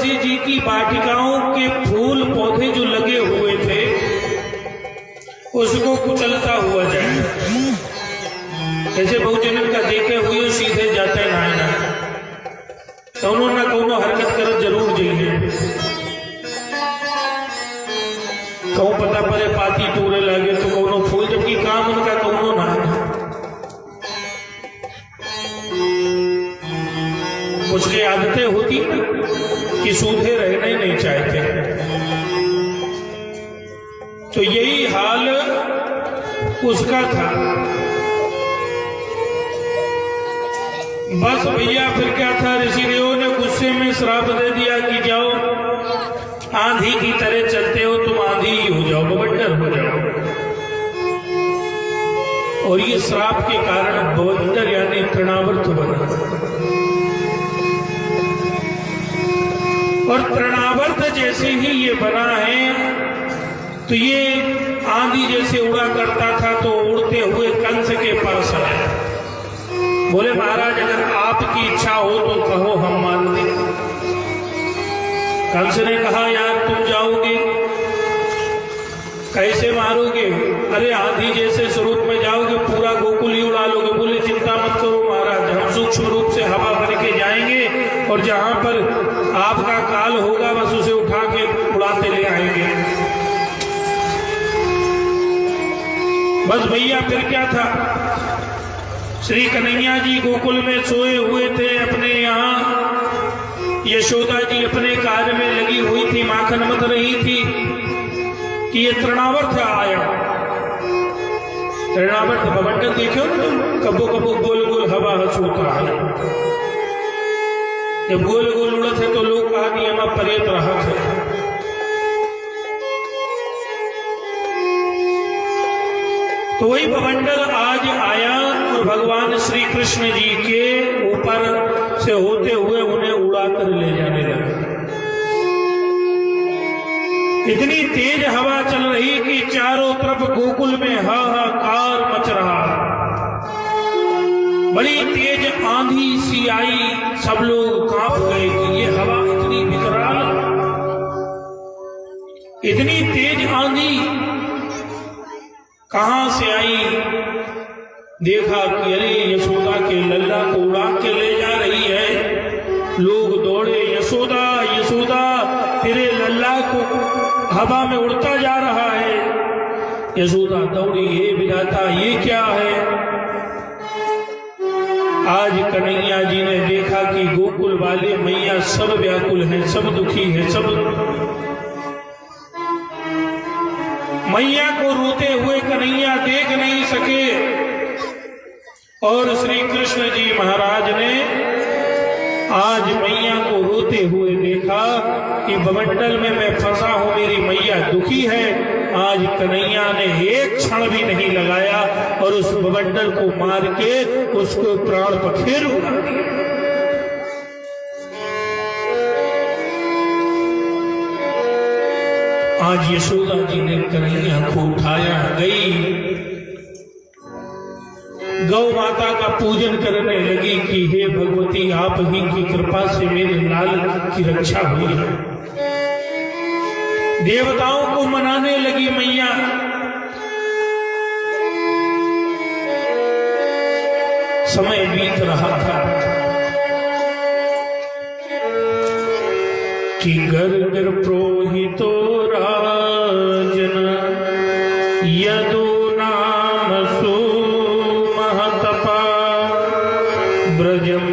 तुलसी जी की वाटिकाओं के फूल पौधे जो लगे हुए थे उसको कुचलता हुआ जाए। जैसे बहुजनन का देखे हुए सीधे जाते ना कौनो ना कौनो हरकत करत जरूर जाइए। कहूँ पता पड़े पाती टूरे लगे तो कौनो फूल, जबकि काम उनका कौनो ना है। उसकी आदतें होती ना कि सूधे रहना ही नहीं चाहते। तो यही हाल उसका था। बस भैया फिर क्या था, ऋषिदेव ने गुस्से में श्राप दे दिया कि जाओ आंधी की तरह चलते हो तुम, आंधी ही हो जाओ, बवंडर हो जाओ। और ये श्राप के कारण बवंडर यानी तृणावर्त बना। और तृणावर्त जैसे ही ये बना है तो ये आंधी जैसे उड़ा करता था, तो उड़ते हुए कंस के पास आया। बोले महाराज अगर आपकी इच्छा हो तो कहो हम मानते। कंस ने कहा यार तुम जाओगे कैसे मारोगे? अरे आंधी जैसे स्वरूप में जाओगे पूरा गोकुल ही उड़ा लोगे। बोले चिंता मत करो महाराज, हम सूक्ष्म रूप से हवा बन के जाएंगे और जहां पर आपका काल होगा बस उसे उठा के उड़ाते ले आएंगे। बस भैया फिर क्या था, श्री कन्हैया जी गोकुल में सोए हुए थे अपने यहाँ। यशोदा जी अपने कार्य में लगी हुई थी, माखन मत रही थी कि ये तृणावर्त आया। तृणावर्त बवंडर देखो ना, कबो कबो गोल गोल हवा हंसता है। जब गोल गोल उड़त है तो लोग कहा कि हम परेत रहत है। तो वही बवंडर आज आया और भगवान श्री कृष्ण जी के ऊपर से होते हुए उन्हें उड़ाकर ले जाने लगा। इतनी तेज हवा चल रही कि चारों तरफ गोकुल में हाहाकार मच रहा। बड़ी तेज आंधी सी आई, सब लोग कांप गए कि ये हवा इतनी विकराल, इतनी तेज आंधी कहां से आई। देखा कि अरे यशोदा के लल्ला को उड़ा के ले जा रही है। लोग दौड़े, यशोदा यशोदा तेरे लल्ला को हवा में उड़ता जा रहा है। यशोदा दौड़ी, हे विधाता ये क्या है? आज कन्हैया जी ने देखा कि गोकुल वाले मैया सब व्याकुल हैं, सब दुखी हैं, सब मैया को रोते हुए कन्हैया देख नहीं सके। और श्री कृष्ण जी महाराज ने आज मैया को रोते हुए देखा कि बवंडर में मैं फंसा हूं, मेरी मैया दुखी है। आज कन्हैया ने एक क्षण भी नहीं लगाया और उस बवंडर को मार के उसको प्राण पखेरु उड़ा दिया। आज यशोदा जी ने कन्हैया को उठाया, गई गौ माता का पूजन करने लगी कि हे भगवती आप ही की कृपा से मेरे लाल की रक्षा हुई है। देवताओं को मनाने लगी मैया। समय बीत रहा था कि गर्गर प्रोहितो राजन यदु नाम सुमहतपा ब्रजम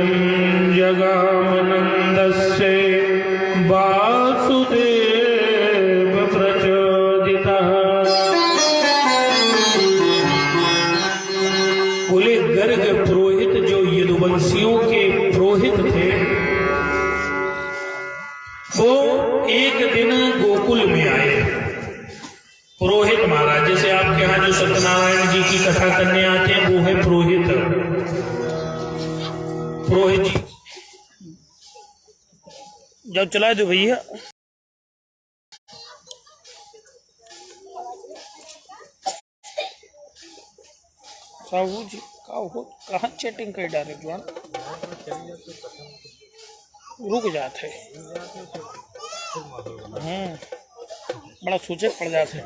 जगामनंदस्य वासुदेव प्रचोदितः। बोले गर्ग पुरोहित जो यदुवंशियों के पुरोहित थे, वो एक दिन गोकुल में आए। पुरोहित महाराज, जैसे आपके यहाँ जो सत्यनारायण जी की कथा करने आते हैं वो है पुरोहित। पुरोहित जी जब चला दो भैया। साहू जी कहाँ चैटिंग कर डाले जुआन।
रुक जाते बड़ा सोचे पड़ जाते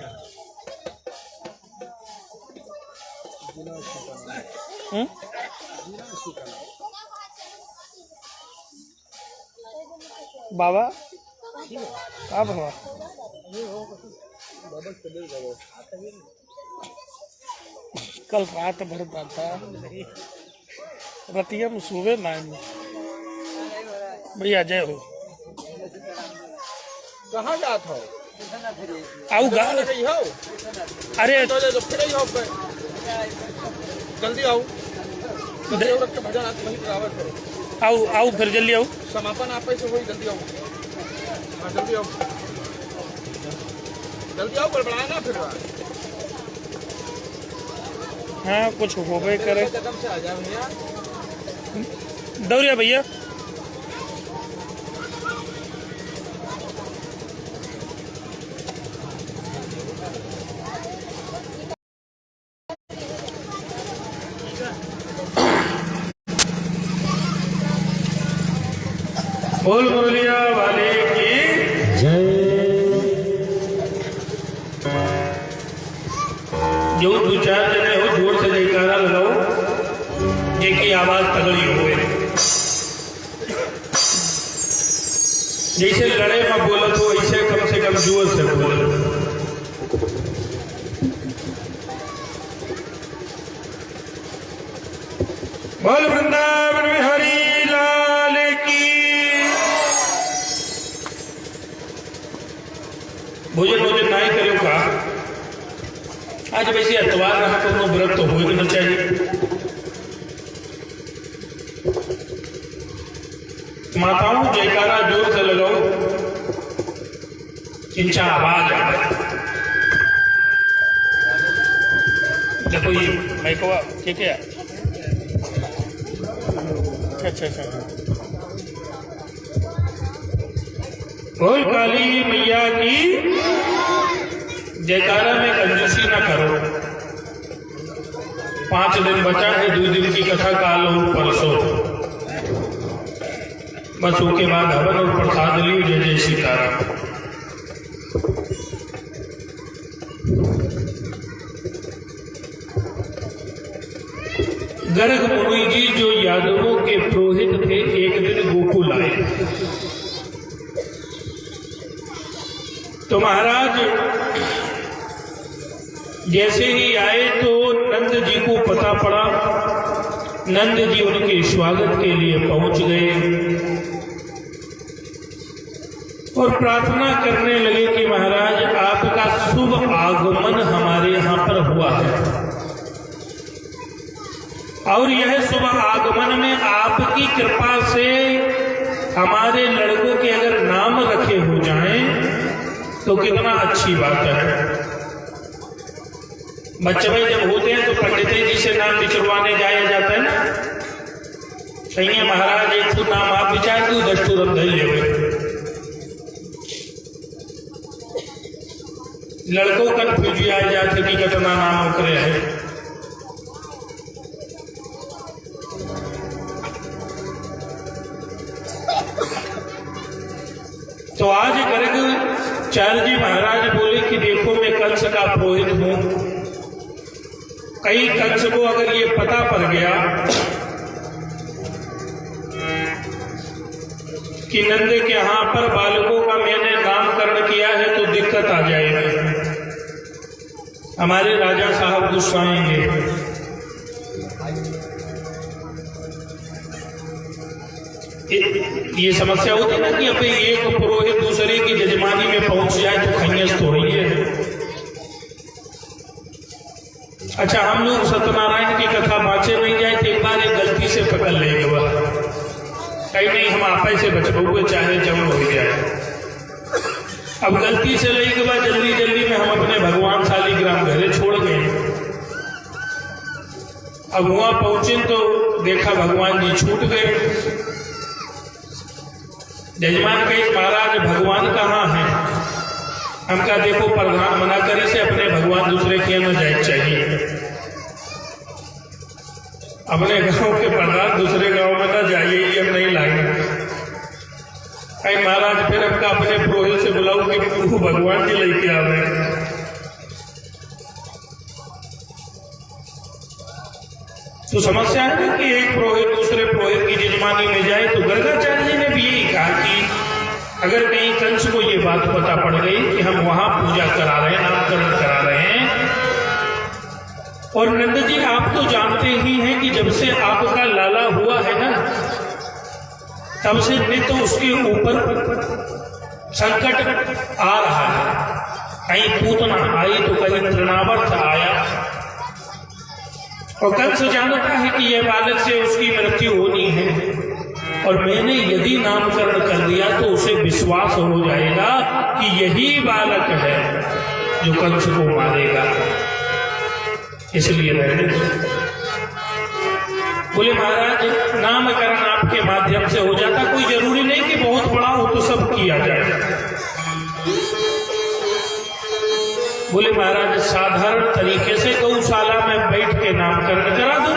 बाबा का बाबा कल रात भर था रतिया में सुबह ना भैया जय हो
कहाँ जात हो
आऊ गा अरे
जल्दी आओ भजन
आऊ आऊ फिर जल्दी आऊ
समापन आप से वही जल्दी आओ हाँ जल्दी आओ बड़बड़ाए ना फिर
हाँ कुछ हो गए करे
कदम से आ जाओ भैया
दौड़िया भैया
बोल मुरलिया वाले की
जय।
जो दो चार जने हो जोर से जयकारा लगाओ जिनकी आवाज तगड़ी हो जैसे लड़े में बोलत हो ऐसे कम से कम जोर से बोलो बोल वृंदावन बिहारी लाल की भोजन नहीं करो का आज वैसे अतवार रहा तो व्रत तो हो ना चाहिए माताओं जयकारा जोर से लगाओ चिंचा आवाज आ देखो ये मैं को ठीक है अच्छा बोल काली मैया की जयकारा में कंजूसी ना करो 5 दिन बचा है 2 दिन की कथा काल और परसों बस उसके बाद हवन और प्रसाद लियो जय जय सीताराम गर्ग मुनि जी जो यादवों के पुरोहित थे एक दिन गोकुल आए तो महाराज जैसे ही आए तो नंद जी को पता पड़ा नंद जी उनके स्वागत के लिए पहुंच गए और प्रार्थना करने लगे कि महाराज आपका शुभ आगमन हमारे यहाँ पर हुआ है और यह शुभ आगमन में आपकी कृपा से हमारे लड़कों के अगर नाम रखे हो जाएं तो कितना अच्छी बात है बच्चे भाई जब होते हैं तो पंडित जी से नाम बिचरवाने जाया जाता है ना सही है महाराज एक तो नाम आप विचार दो 10 तुरंत धैल ले लड़कों कन्फ्यूज आ जाते कि कितना नाम उकरे है तो आज गर्ग चार्य जी महाराज बोले कि देखो मैं कंस का पुरोहित हूं कई कंस को अगर ये पता पड़ गया कि नंद के यहाँ पर बालकों का मैंने नामकरण किया है तो दिक्कत आ जाएगी हमारे राजा साहब गुस्साएंगे ये समस्या होती है ना कि अब एक पुरोहित दूसरे की जजमानी में पहुंच जाए तो खैयस तो रही है अच्छा हम लोग सत्यनारायण की कथा बाँचे नहीं जाए तो एक बार एक गलती से पकड़ लेंगे वह कहीं नहीं हम आपे से बचबुए चाहे जब हो जाए अब गलती से ले के बाद जल्दी जल्दी में हम अपने भगवान शालीग्राम घरे छोड़ गए अब वहां पहुंचे तो देखा भगवान जी छूट गए जजमान कहे महाराज भगवान कहाँ है हमका देखो प्रधान मना करे से अपने भगवान दूसरे के न जाए चाहिए अपने गांव के प्रधान दूसरे गांव में न जाइए ये हम नहीं लाएंगे वो भगवान जी लेके आ रहे हैं। तो समस्या है ना कि एक पुरोहित दूसरे पुरोहित की यजमानी में जाए। तो गर्गाचार्य जी ने भी यही कहा कि अगर कहीं कंस को ये बात पता पड़ गई कि हम वहां पूजा करा रहे हैं, नामकरण करा रहे हैं, और नंद जी आप तो जानते ही हैं कि जब से आपका लाला हुआ है ना, तब से नित्य उसके ऊपर संकट आ रहा है। कहीं पूतना आई तो कहीं तृणावर्त आया, और कंस जानता है कि यह बालक से उसकी मृत्यु होनी है, और मैंने यदि नामकरण कर दिया तो उसे विश्वास हो जाएगा कि यही बालक है जो कंस को मारेगा, इसलिए रहने दो। बोले महाराज नामकरण आपके माध्यम से हो जाता, कोई जरूरी नहीं कि बहुत बड़ा हो तो सब किया जाए। बोले महाराज साधारण तरीके से गौशाला में बैठ के नामकरण करा दो।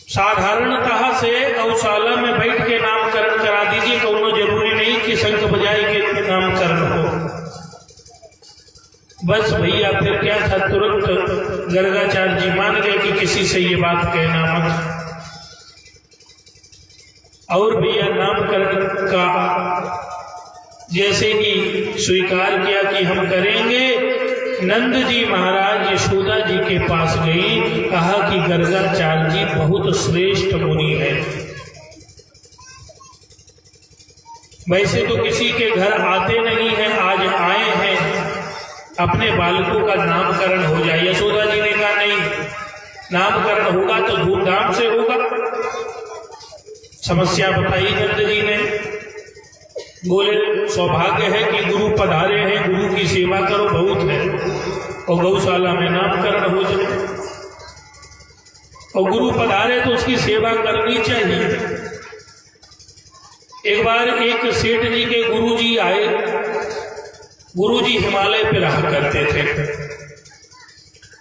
साधारणतः से गौशाला में बैठ के नामकरण करा दीजिए, कोनो जरूरी नहीं कि शंख बजाए के नामकरण हो। बस भैया फिर क्या था, तुरंत गर्गाचार्य जी मान गए कि किसी से ये बात कहना मत। और भैया नामकरण का जैसे ही स्वीकार किया कि हम करेंगे, नंद जी महाराज यशोदा जी के पास गई, कहा कि गर्गाचार्य जी बहुत श्रेष्ठ मुनि है। वैसे तो किसी के घर आते नहीं हैं, आज आए हैं, अपने बालकों का नामकरण हो जाए। यशोदा जी ने कहा नहीं, नामकरण होगा तो धूमधाम से होगा। समस्या बताई नंद जी ने। बोले सौभाग्य है कि गुरु पधारे हैं, गुरु की सेवा करो बहुत है, और गौशाला में नामकरण हो जाए। और गुरु पधारे तो उसकी सेवा करनी चाहिए। एक बार एक सेठ जी के गुरु जी आए। गुरु जी हिमालय पे रहा करते थे,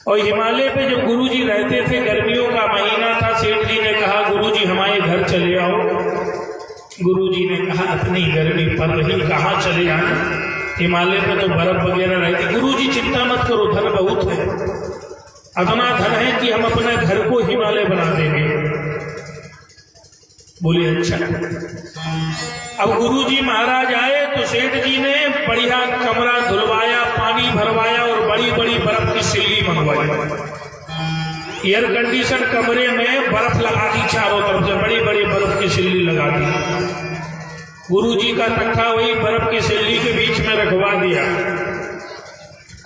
और हिमालय पे जब गुरु जी रहते थे, गर्मियों का महीना था, सेठ जी ने कहा गुरु जी हमारे घर चले आओ। गुरु जी ने कहा अपनी गर्मी पड़ रही, कहाँ चले आए, हिमालय पे तो बर्फ वगैरह रहती। गुरु जी चिंता मत करो, धन बहुत है, इतना धन है कि हम अपने घर को हिमालय बना देंगे। बोले अच्छा। अब गुरु जी महाराज आए तो सेठ जी ने बढ़िया कमरा धुलवाया, पानी भरवाया, और बड़ी बड़ी बर्फ की सिल्ली मंगवाई। एयर कंडीशन कमरे में बर्फ लगा दी, चारों तरफ से बड़ी बड़ी बर्फ की सिल्ली लगा दी। गुरु जी का तख्ता वही बर्फ की सिल्ली के बीच में रखवा दिया।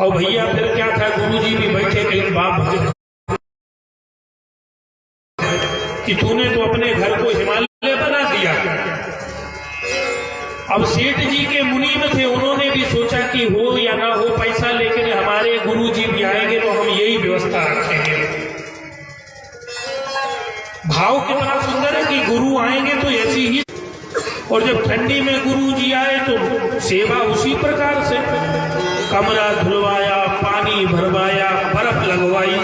और भैया फिर क्या था, गुरु जी भी बैठे, कहीं बाप कि तूने तो अपने घर को हिमालय बना दिया। अब सेठ जी के मुनीम थे, उन्होंने भी सोचा कि हो या ना हो पैसा, लेकिन हमारे गुरु जी भी आएंगे तो हम यही व्यवस्था रखेंगे। भाव कितना सुंदर है कि गुरु आएंगे तो ऐसी ही, और जब ठंडी में गुरु जी आए तो सेवा उसी प्रकार से, कमरा धुलवाया, पानी भरवाया, बर्फ लगवाई।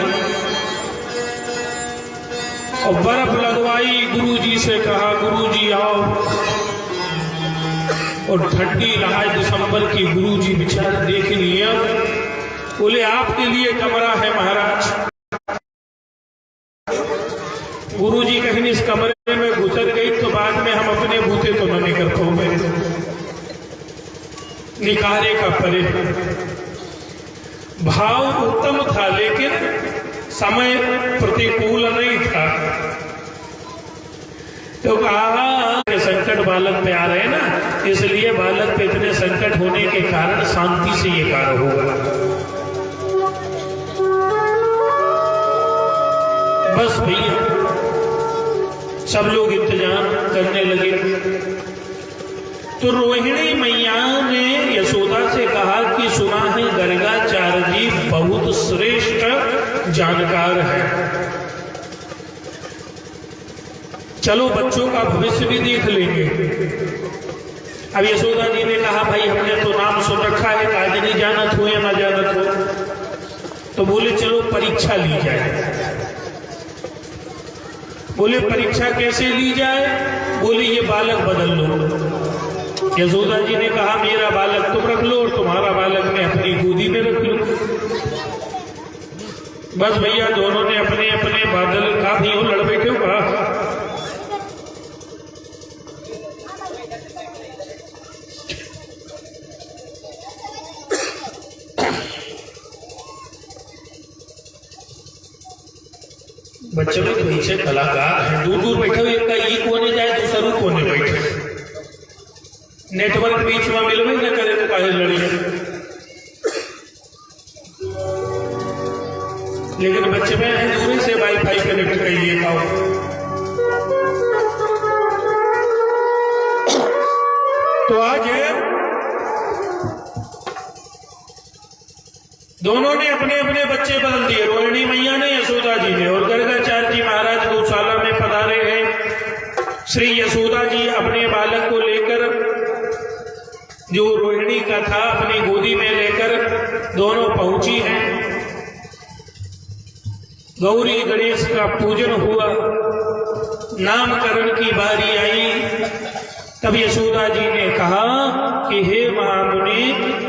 और बर्फ लगवाई, गुरु जी से कहा गुरु जी आओ। और ठंडी रहा दिसंबर की, गुरु जी बेचारे देख लिए। बोले आपके लिए कमरा है महाराज। गुरु जी कहीं इस कमरे में घुसर गई तो बाद में हम अपने बूते तो न निकल पाओगे, निकारे का परे। भाव उत्तम था, लेकिन समय प्रतिकूल नहीं था। तो कहा संकट बालक पे आ रहे हैं ना, इसलिए बालक पे इतने संकट होने के कारण शांति से ये कार्य होगा। बस भैया सब लोग इंतजाम करने लगे। तो रोहिणी मैया ने यशोदा से कहा कि सुना है गर्गाचार्य जी बहुत श्रेष्ठ जानकार है, चलो बच्चों का भविष्य भी देख लेंगे। अब यशोदा जी ने कहा भाई हमने तो नाम सुन रखा है, आज नहीं जानत हो या ना जानत हो। तो बोले चलो परीक्षा ली जाए। बोले परीक्षा कैसे ली जाए? बोले ये बालक बदल लो। यशोदा जी ने कहा मेरा बालक तुम रख लो और तुम्हारा बालक मैं अपनी गोदी में रख लूं। बस भैया दोनों ने अपने अपने बादल का भी हो लड़ बैठे हो। बच्चे में पीछे कलाकार है, दूर दूर बैठे हुए का ई कोने जाए दूसरा कोने बैठे, नेटवर्क बीच में मिलवे न करे तो काहे लड़िए। लेकिन बच्चे में दूर से वाईफाई कनेक्ट करिए का। तो आज दोनों ने अपने अपने बच्चे बदल दिए, रोहिणी मैया ने, यशोदा जी ने। और गर्गाचार्य जी महाराज गौशाला में पधारे हैं। श्री यशोदा जी अपने बालक को लेकर, जो रोहिणी का था, अपनी गोदी में लेकर दोनों पहुंची हैं। गौरी गणेश का पूजन हुआ, नामकरण की बारी आई। तब यशोदा जी ने कहा कि हे महामुनि,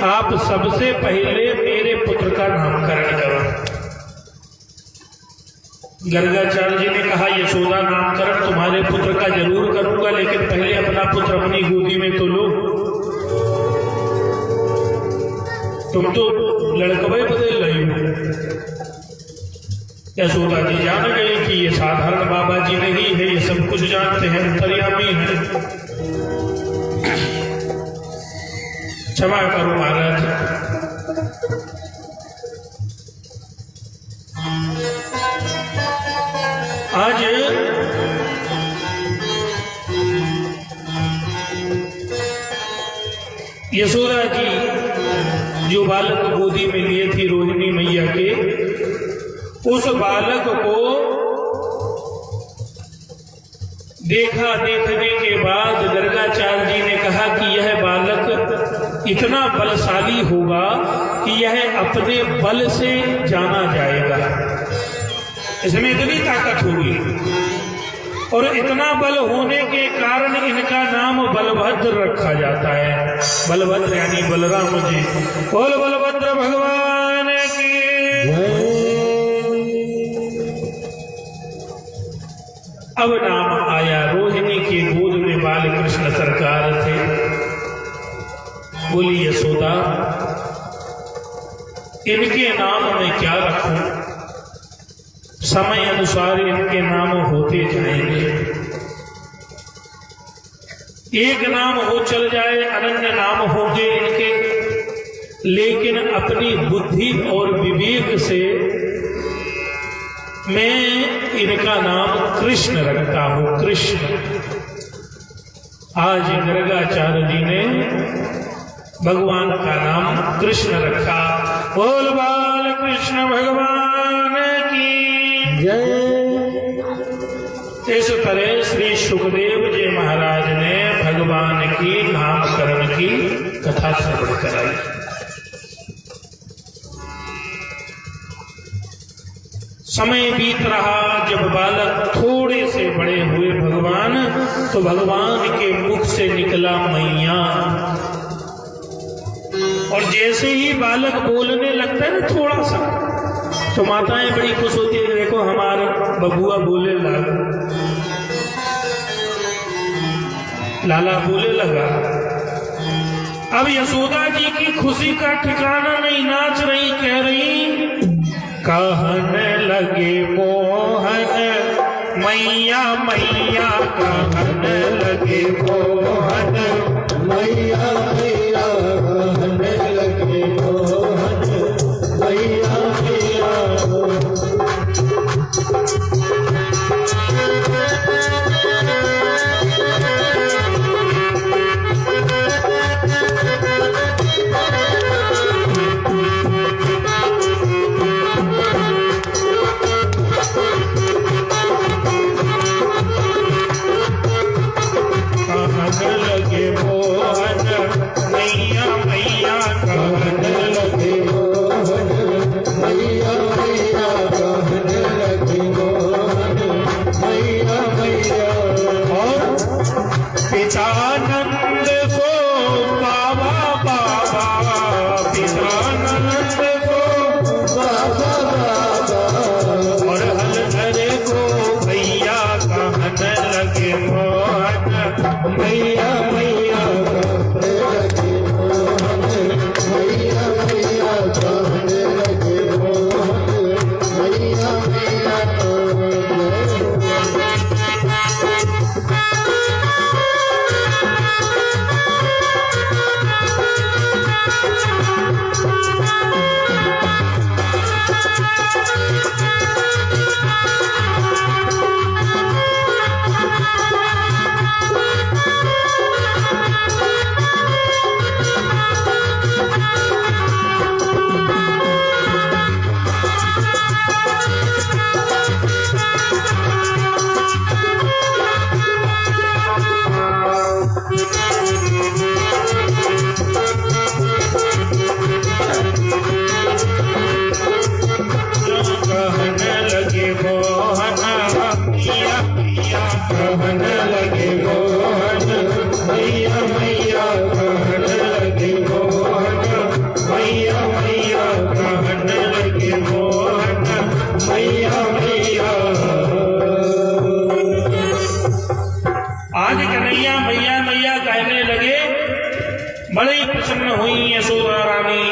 आप सबसे पहले मेरे पुत्र का नामकरण करो। गर्गाचार्य जी ने कहा यशोदा नामकरण तुम्हारे पुत्र का जरूर करूंगा, लेकिन पहले अपना पुत्र अपनी गोदी में तो लो। तुम तो लड़कवे बदल रही हो। यशोदा जी जान गई कि ये साधारण बाबा जी नहीं है, ये सब कुछ जानते हैं, अंतर्यामी है। क्षमा करो महाराज। आज यशोदा जी जो बालक गोदी में लिए थी रोहिणी मैया के, उस बालक को देखा। देखने के बाद गर्गाचार्य जी ने कहा कि यह बालक इतना बलशाली होगा कि यह अपने बल से जाना जाएगा, इसमें इतनी ताकत होगी। और इतना बल होने के कारण इनका नाम बलभद्र रखा जाता है। बलभद्र यानी बलराम जी। बोल बलभद्र भगवान की। अब नाम आया, रोहिणी के गोद में बाल कृष्ण सरकार थे। बोली यशोदा, इनके नाम में क्या रखूं? समय अनुसार इनके नाम होते जाएंगे। एक नाम हो चल जाए, अनन्य नाम होंगे इनके, लेकिन अपनी बुद्धि और विवेक से मैं इनका नाम कृष्ण रखता हूं। कृष्ण। आज गर्गाचार्य जी ने भगवान का नाम कृष्ण रखा। बोल बाल कृष्ण भगवान की जय। इस तरह श्री सुखदेव जी महाराज ने भगवान की नामकरण की कथा श्रवण कराई। समय बीत रहा, जब बालक थोड़े से बड़े हुए भगवान, तो भगवान के मुख से निकला मैया। और जैसे ही बालक बोलने लगता है ना थोड़ा सा, तो माताएं बड़ी खुश होती है, देखो हमारा बबुआ बोले लगा, लाला बोले लगा। अब यशोदा जी की खुशी का ठिकाना नहीं, नाच रही, कह रही, कहने लगे मोहन मैया मैया, कहने लगे मोहन मैया मैया, कहने लगे मोहन मैया मैया। लगे मोहन
मैया मैया कहने लगे मोहन, मैया मैया कहने लगे मोहन, मैया मैया
आज कन्हैया मैया मैया कहने लगे। बड़े ही प्रसन्न हुई यशोदा रानी।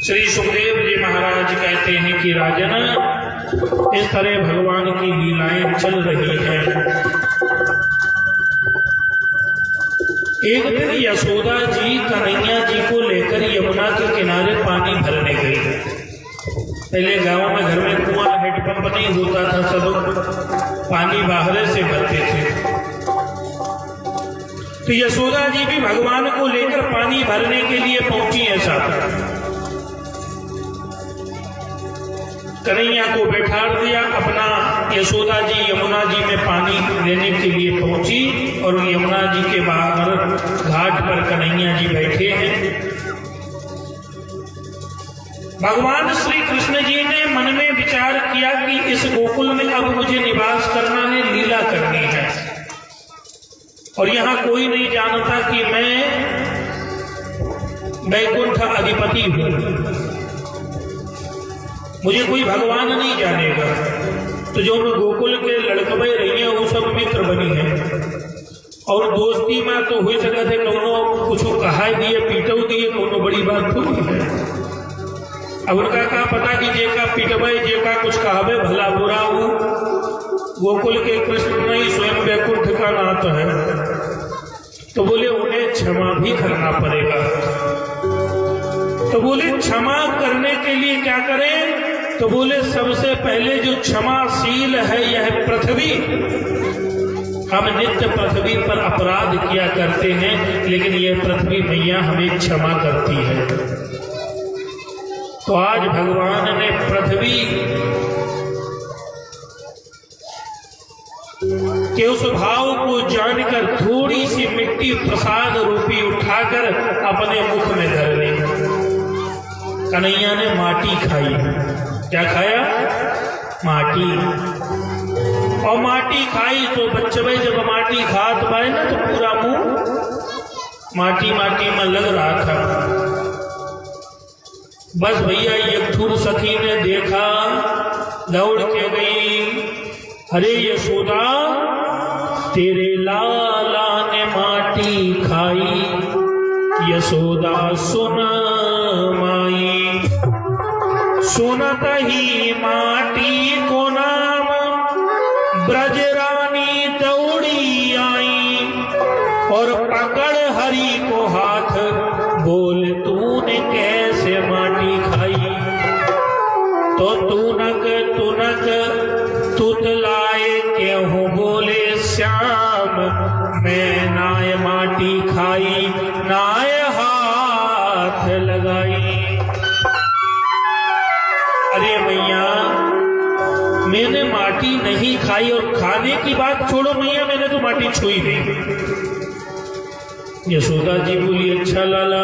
श्री सुखदेव जी महाराज कहते हैं कि राजन, इस तरह भगवान की लीलाएं चल रही हैं। एक दिन यशोदा जी कन्हैया जी को लेकर यमुना के किनारे पानी भरने गई। पहले गांव में घर में कुआं हैंडपंप नहीं होता था, सब पानी बाहर से भरते थे। तो यशोदा जी भी भगवान को लेकर पानी भरने के लिए पहुंची है साथ। कन्हैया को बैठा दिया अपना। यशोदा जी यमुना जी में पानी लेने के लिए पहुंची और यमुना जी के बाहर घाट पर कन्हैया जी बैठे हैं। भगवान श्री कृष्ण जी ने मन में विचार किया कि इस गोकुल में अब मुझे निवास करना है, लीला करनी है। और यहाँ कोई नहीं जानता कि मैं वैकुंठ अधिपति हूं। मुझे कोई भगवान नहीं जानेगा। तो जो मैं गोकुल के लड़कबे रही है वो सब मित्र बनी है। और दोस्ती में तो हुई सका थे कौनो कुछ कहा दिए पीटो दिए, कोनो बड़ी बात थोड़ी है। अब उनका कहा पता कि जे का पीटबे जे का कुछ कहबे भला बुरा हो। गोकुल के कृष्ण नहीं स्वयं वैकुंठ का नाथ है। तो बोले उन्हें क्षमा भी करना पड़ेगा। तो बोले क्षमा करने के लिए क्या करें? तो बोले सबसे पहले जो क्षमाशील है यह पृथ्वी। हम नित्य पृथ्वी पर अपराध किया करते हैं, लेकिन यह पृथ्वी मैया हमें क्षमा करती है। तो आज भगवान ने पृथ्वी के उस भाव को जानकर थोड़ी सी मिट्टी प्रसाद रूपी उठाकर अपने मुख में धर ली। कन्हैया ने माटी खाई। क्या खाया? माटी। और माटी खाई तो बच्चे भाई जब माटी खात पाए ना तो पूरा मुंह माटी माटी में लग रहा था। बस भैया एक ठुर सखी ने देखा, दौड़ के गई। अरे यशोदा, तेरे लाला ने माटी खाई। यशोदा सुन माई, सुनत ही माटी को नाम ब्रजरानी दौड़ी आई और पकड़ हरि को हाथ, बोल तूने कैसे माटी खाई? तो तुनक तुनक तुतलाए क्यों बोले श्याम, मैं नाय माटी खाई नाय हाथ लगाई। अरे मैया, मैंने माटी नहीं खाई और खाने की बात छोड़ो मैया, मैंने तो माटी छुई नहीं। यशोदा जी बोली अच्छा लाला,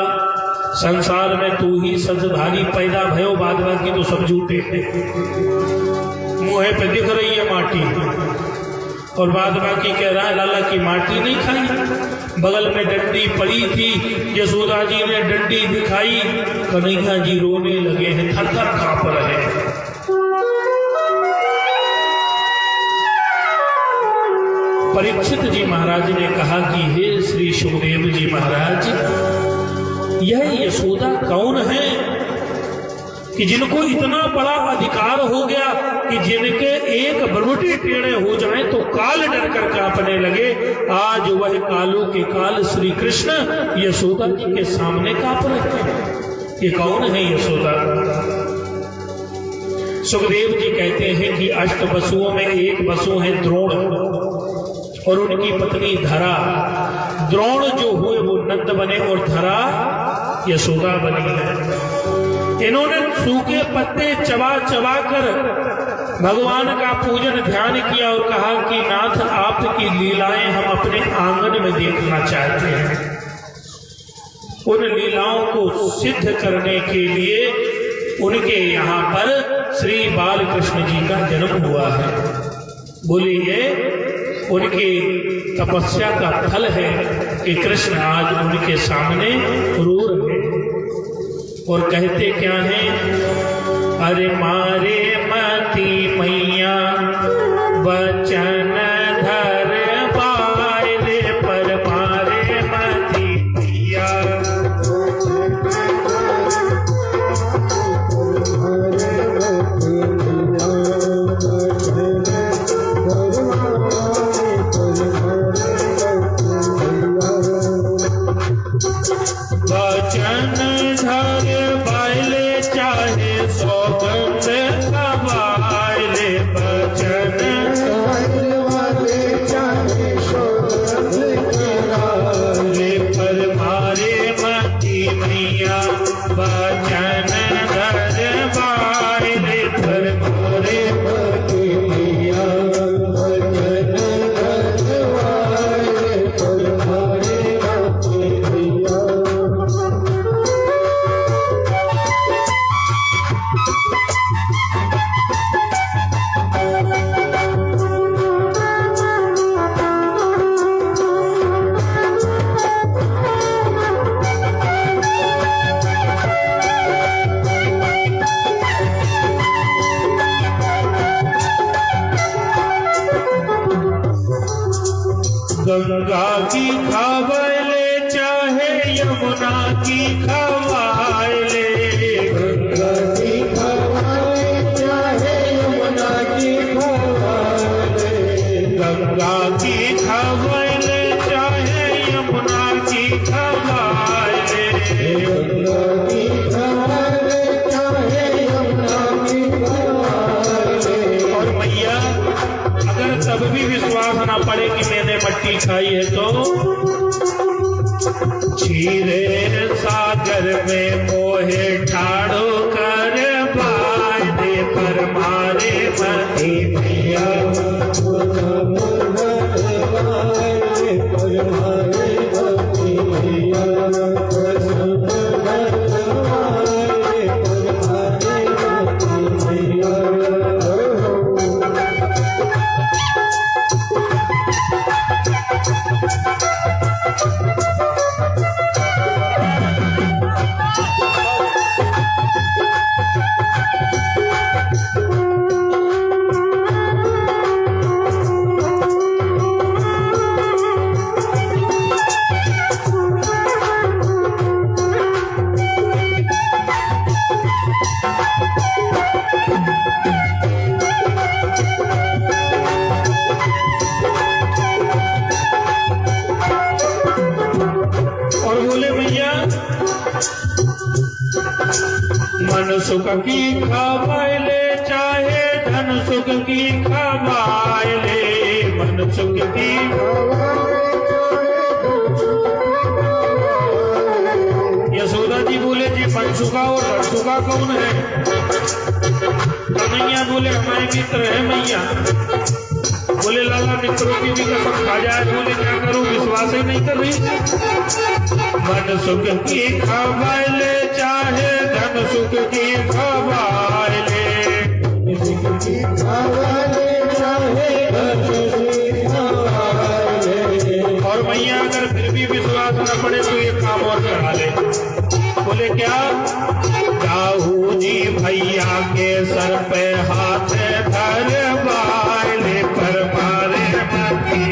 संसार में तू ही सजधारी पैदा भयो, बाद बाकी तो सब झूठे थे। मुंह पे दिख रही है माटी और बाद बाकी कह रहा है लाला की माटी नहीं खाई। बगल में डंडी पड़ी थी, यशोदा जी ने डंडी दिखाई। कन्हैया जी रोने लगे हैं, थर थर कांप रहे हैं। परीक्षित जी महाराज ने कहा कि हे श्री सुखदेव जी महाराज, यह यशोदा कौन है कि जिनको इतना बड़ा अधिकार हो गया कि जिनके एक भ्रुकुटी टेढ़े हो जाए तो काल डर कर कांपने लगे। आज वह कालों के काल श्री कृष्ण यशोदा जी के सामने कांप रहे हैं। ये कौन है यशोदा? सुखदेव जी कहते हैं कि अष्ट वसुओं में एक वसु है द्रोण और उनकी पत्नी धरा। द्रोण जो हुए वो नंद बने और धरा यशोदा बनी है। इन्होंने सूखे पत्ते चबा चबा कर भगवान का पूजन ध्यान किया और कहा कि नाथ आपकी लीलाएं हम अपने आंगन में देखना चाहते हैं। उन लीलाओं को सिद्ध करने के लिए उनके यहाँ पर श्री बालकृष्ण जी का जन्म हुआ है। बोलिए, उनकी तपस्या का फल है कि कृष्ण आज उनके सामने रो रहे हैं। और कहते क्या हैं? अरे मारे मती मैया वचन धर बायले पर मारे मती मैया। वचन धर बायले चाहे सौगंध कबायले। वचन धर वाले चाहे सौगंध कबायले पर मारे मती मैया। वचन धर बायले पर मारे मती मैया। वचन धर बायले पर मारे मती मैया। गंगा की खवाले चाहे यमुना की खवाले। गंगा की खवाले चाहे यमुना की खवाले। गंगा की खवाले चाहे यमुना की खवाले। गंगा की खवाले चाहे यमुना की खवाले। और मैया अगर तब भी विश्वास ना पड़े कि मैंने मट्टी खाई है तो क्षीरे सागर में मोहे ठाड़ो कर बायले पर मारे मती मैया। पर मारे मती मैया। मन सुख की खवाले चाहे धन सुख की खवाले। मन सुख की यशोदा जी बोले जी मनसुखा और धनसुखा कौन है? कन्हैया बोले हमारे मित्र है मैया। बोले लाला मित्रों की भी कसम खा जाए। बोले क्या करूं, विश्वास ही नहीं कर रही। मन सुख की खवाले चाहे धन सुख की खवाले। सुख की खवाले चाहे धन सुख की खवाले। और मैया अगर फिर भी विश्वास न पड़े तो ये काम और करा ले। बोले क्या? राहु जी भैया के सर पे हाथ धर बायले पर मारे मती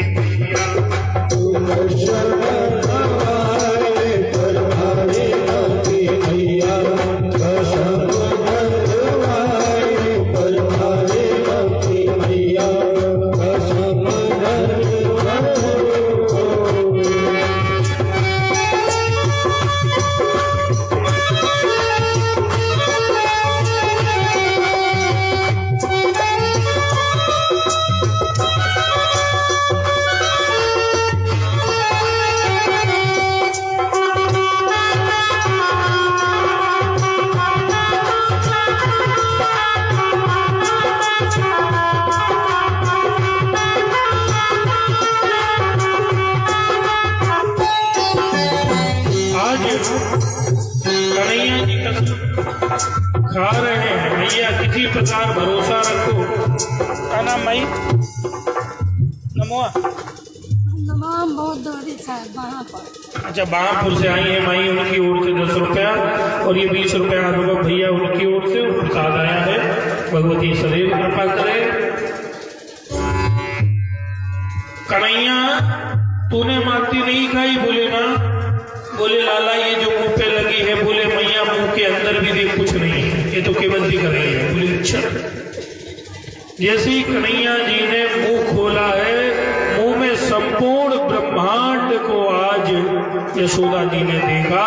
कन्हैया जी कसम खा रहे हैं, मैया किसी प्रकार भरोसा रखो। क्या नाम भाई? नमोआ
तमाम बहुत दूरी साहब वहाँ पर।
अच्छा, बाहपुर से आई है माई, उनकी ओर से 10 रुपया और ये 20 रुपया अनुभव भैया उनकी ओर से प्रसाद आया है। भगवती सदैव कृपा करे। कन्हैया तूने माटी नहीं खाई? बोले ना। बोले लाला ये जो मुंह पे लगी है, बोले मैया मुंह के अंदर भी देख कुछ नहीं है, ये तो केवल दिख रही है। बोले अच्छा। जैसे ही कन्हैया जी ने मुंह खोला है, मुंह में संपूर्ण ब्रह्मांड को आज यशोदा जी ने देखा।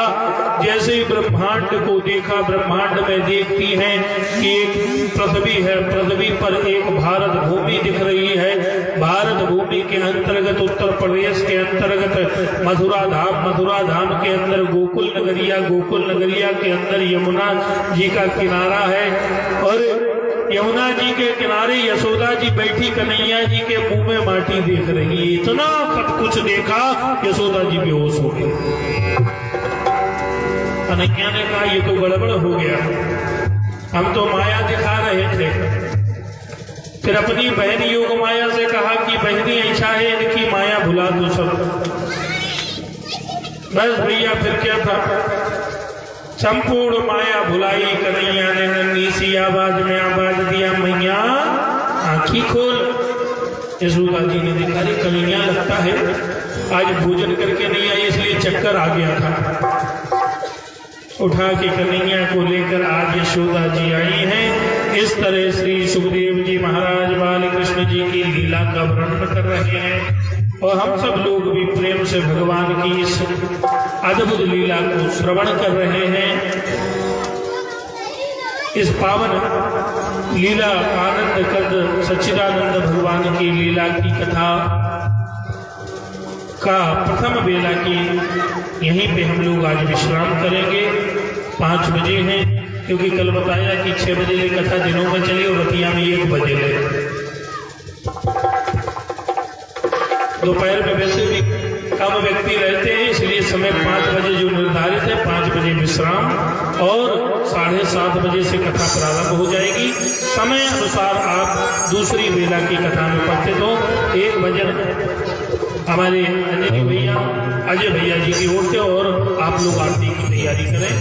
जैसे ही ब्रह्मांड को देखा, ब्रह्मांड में देखती हैं कि एक पृथ्वी है, पृथ्वी पर एक भारत भूमि दिख रही है। भारत भूमि के अंतर्गत उत्तर प्रदेश के अंतर्गत मथुरा धाम, मथुरा धाम के अंदर गोकुल नगरिया, गोकुल नगरिया के अंदर यमुना जी का किनारा है और यमुना जी के किनारे यशोदा जी बैठी कन्हैया जी के मुंह में माटी देख रही है। इतना सब कुछ देखा, यशोदा जी बेहोश हो गई। कन्हैया ने कहा ये तो गड़बड़ हो गया, हम तो माया दिखा रहे थे। फिर अपनी बहन योग माया से कहा कि बहनी इच्छा है इनकी माया भुला दो सब। बस भैया फिर क्या था, संपूर्ण माया भुलाई। कन्हैया ने नन्ही सी आवाज में आवाज दिया, मैया आंखी खोल। यशोदा जी ने देखा, अरे कन्हैया लगता है आज भोजन करके नहीं आई, इसलिए चक्कर आ गया था। उठा के कन्हैया को लेकर आज यशोदा जी आई हैं। इस तरह श्री सुखदेव जी महाराज बाल कृष्ण जी की लीला का वर्णन कर रहे हैं और हम सब लोग भी प्रेम से भगवान की इस अद्भुत लीला को श्रवण कर रहे हैं। इस पावन लीला आनंद कंद सच्चिदानंद भगवान की लीला की कथा का प्रथम बेला की यहीं पे हम लोग आज विश्राम करेंगे। 5 बजे हैं, क्योंकि कल बताया कि 6 बजे ले कथा दिनों में चली और रतिया में 1 बजे ले। दोपहर में वैसे भी कम व्यक्ति रहते हैं, इसलिए समय 5 बजे जो निर्धारित है, 5 बजे विश्राम और 7:30 बजे से कथा प्रारंभ हो जाएगी। समय अनुसार आप दूसरी बेला की कथा में पढ़ते तो 1 बजे हमारे अजय भैया जी की ओर से और आप लोग आरती की तैयारी करें।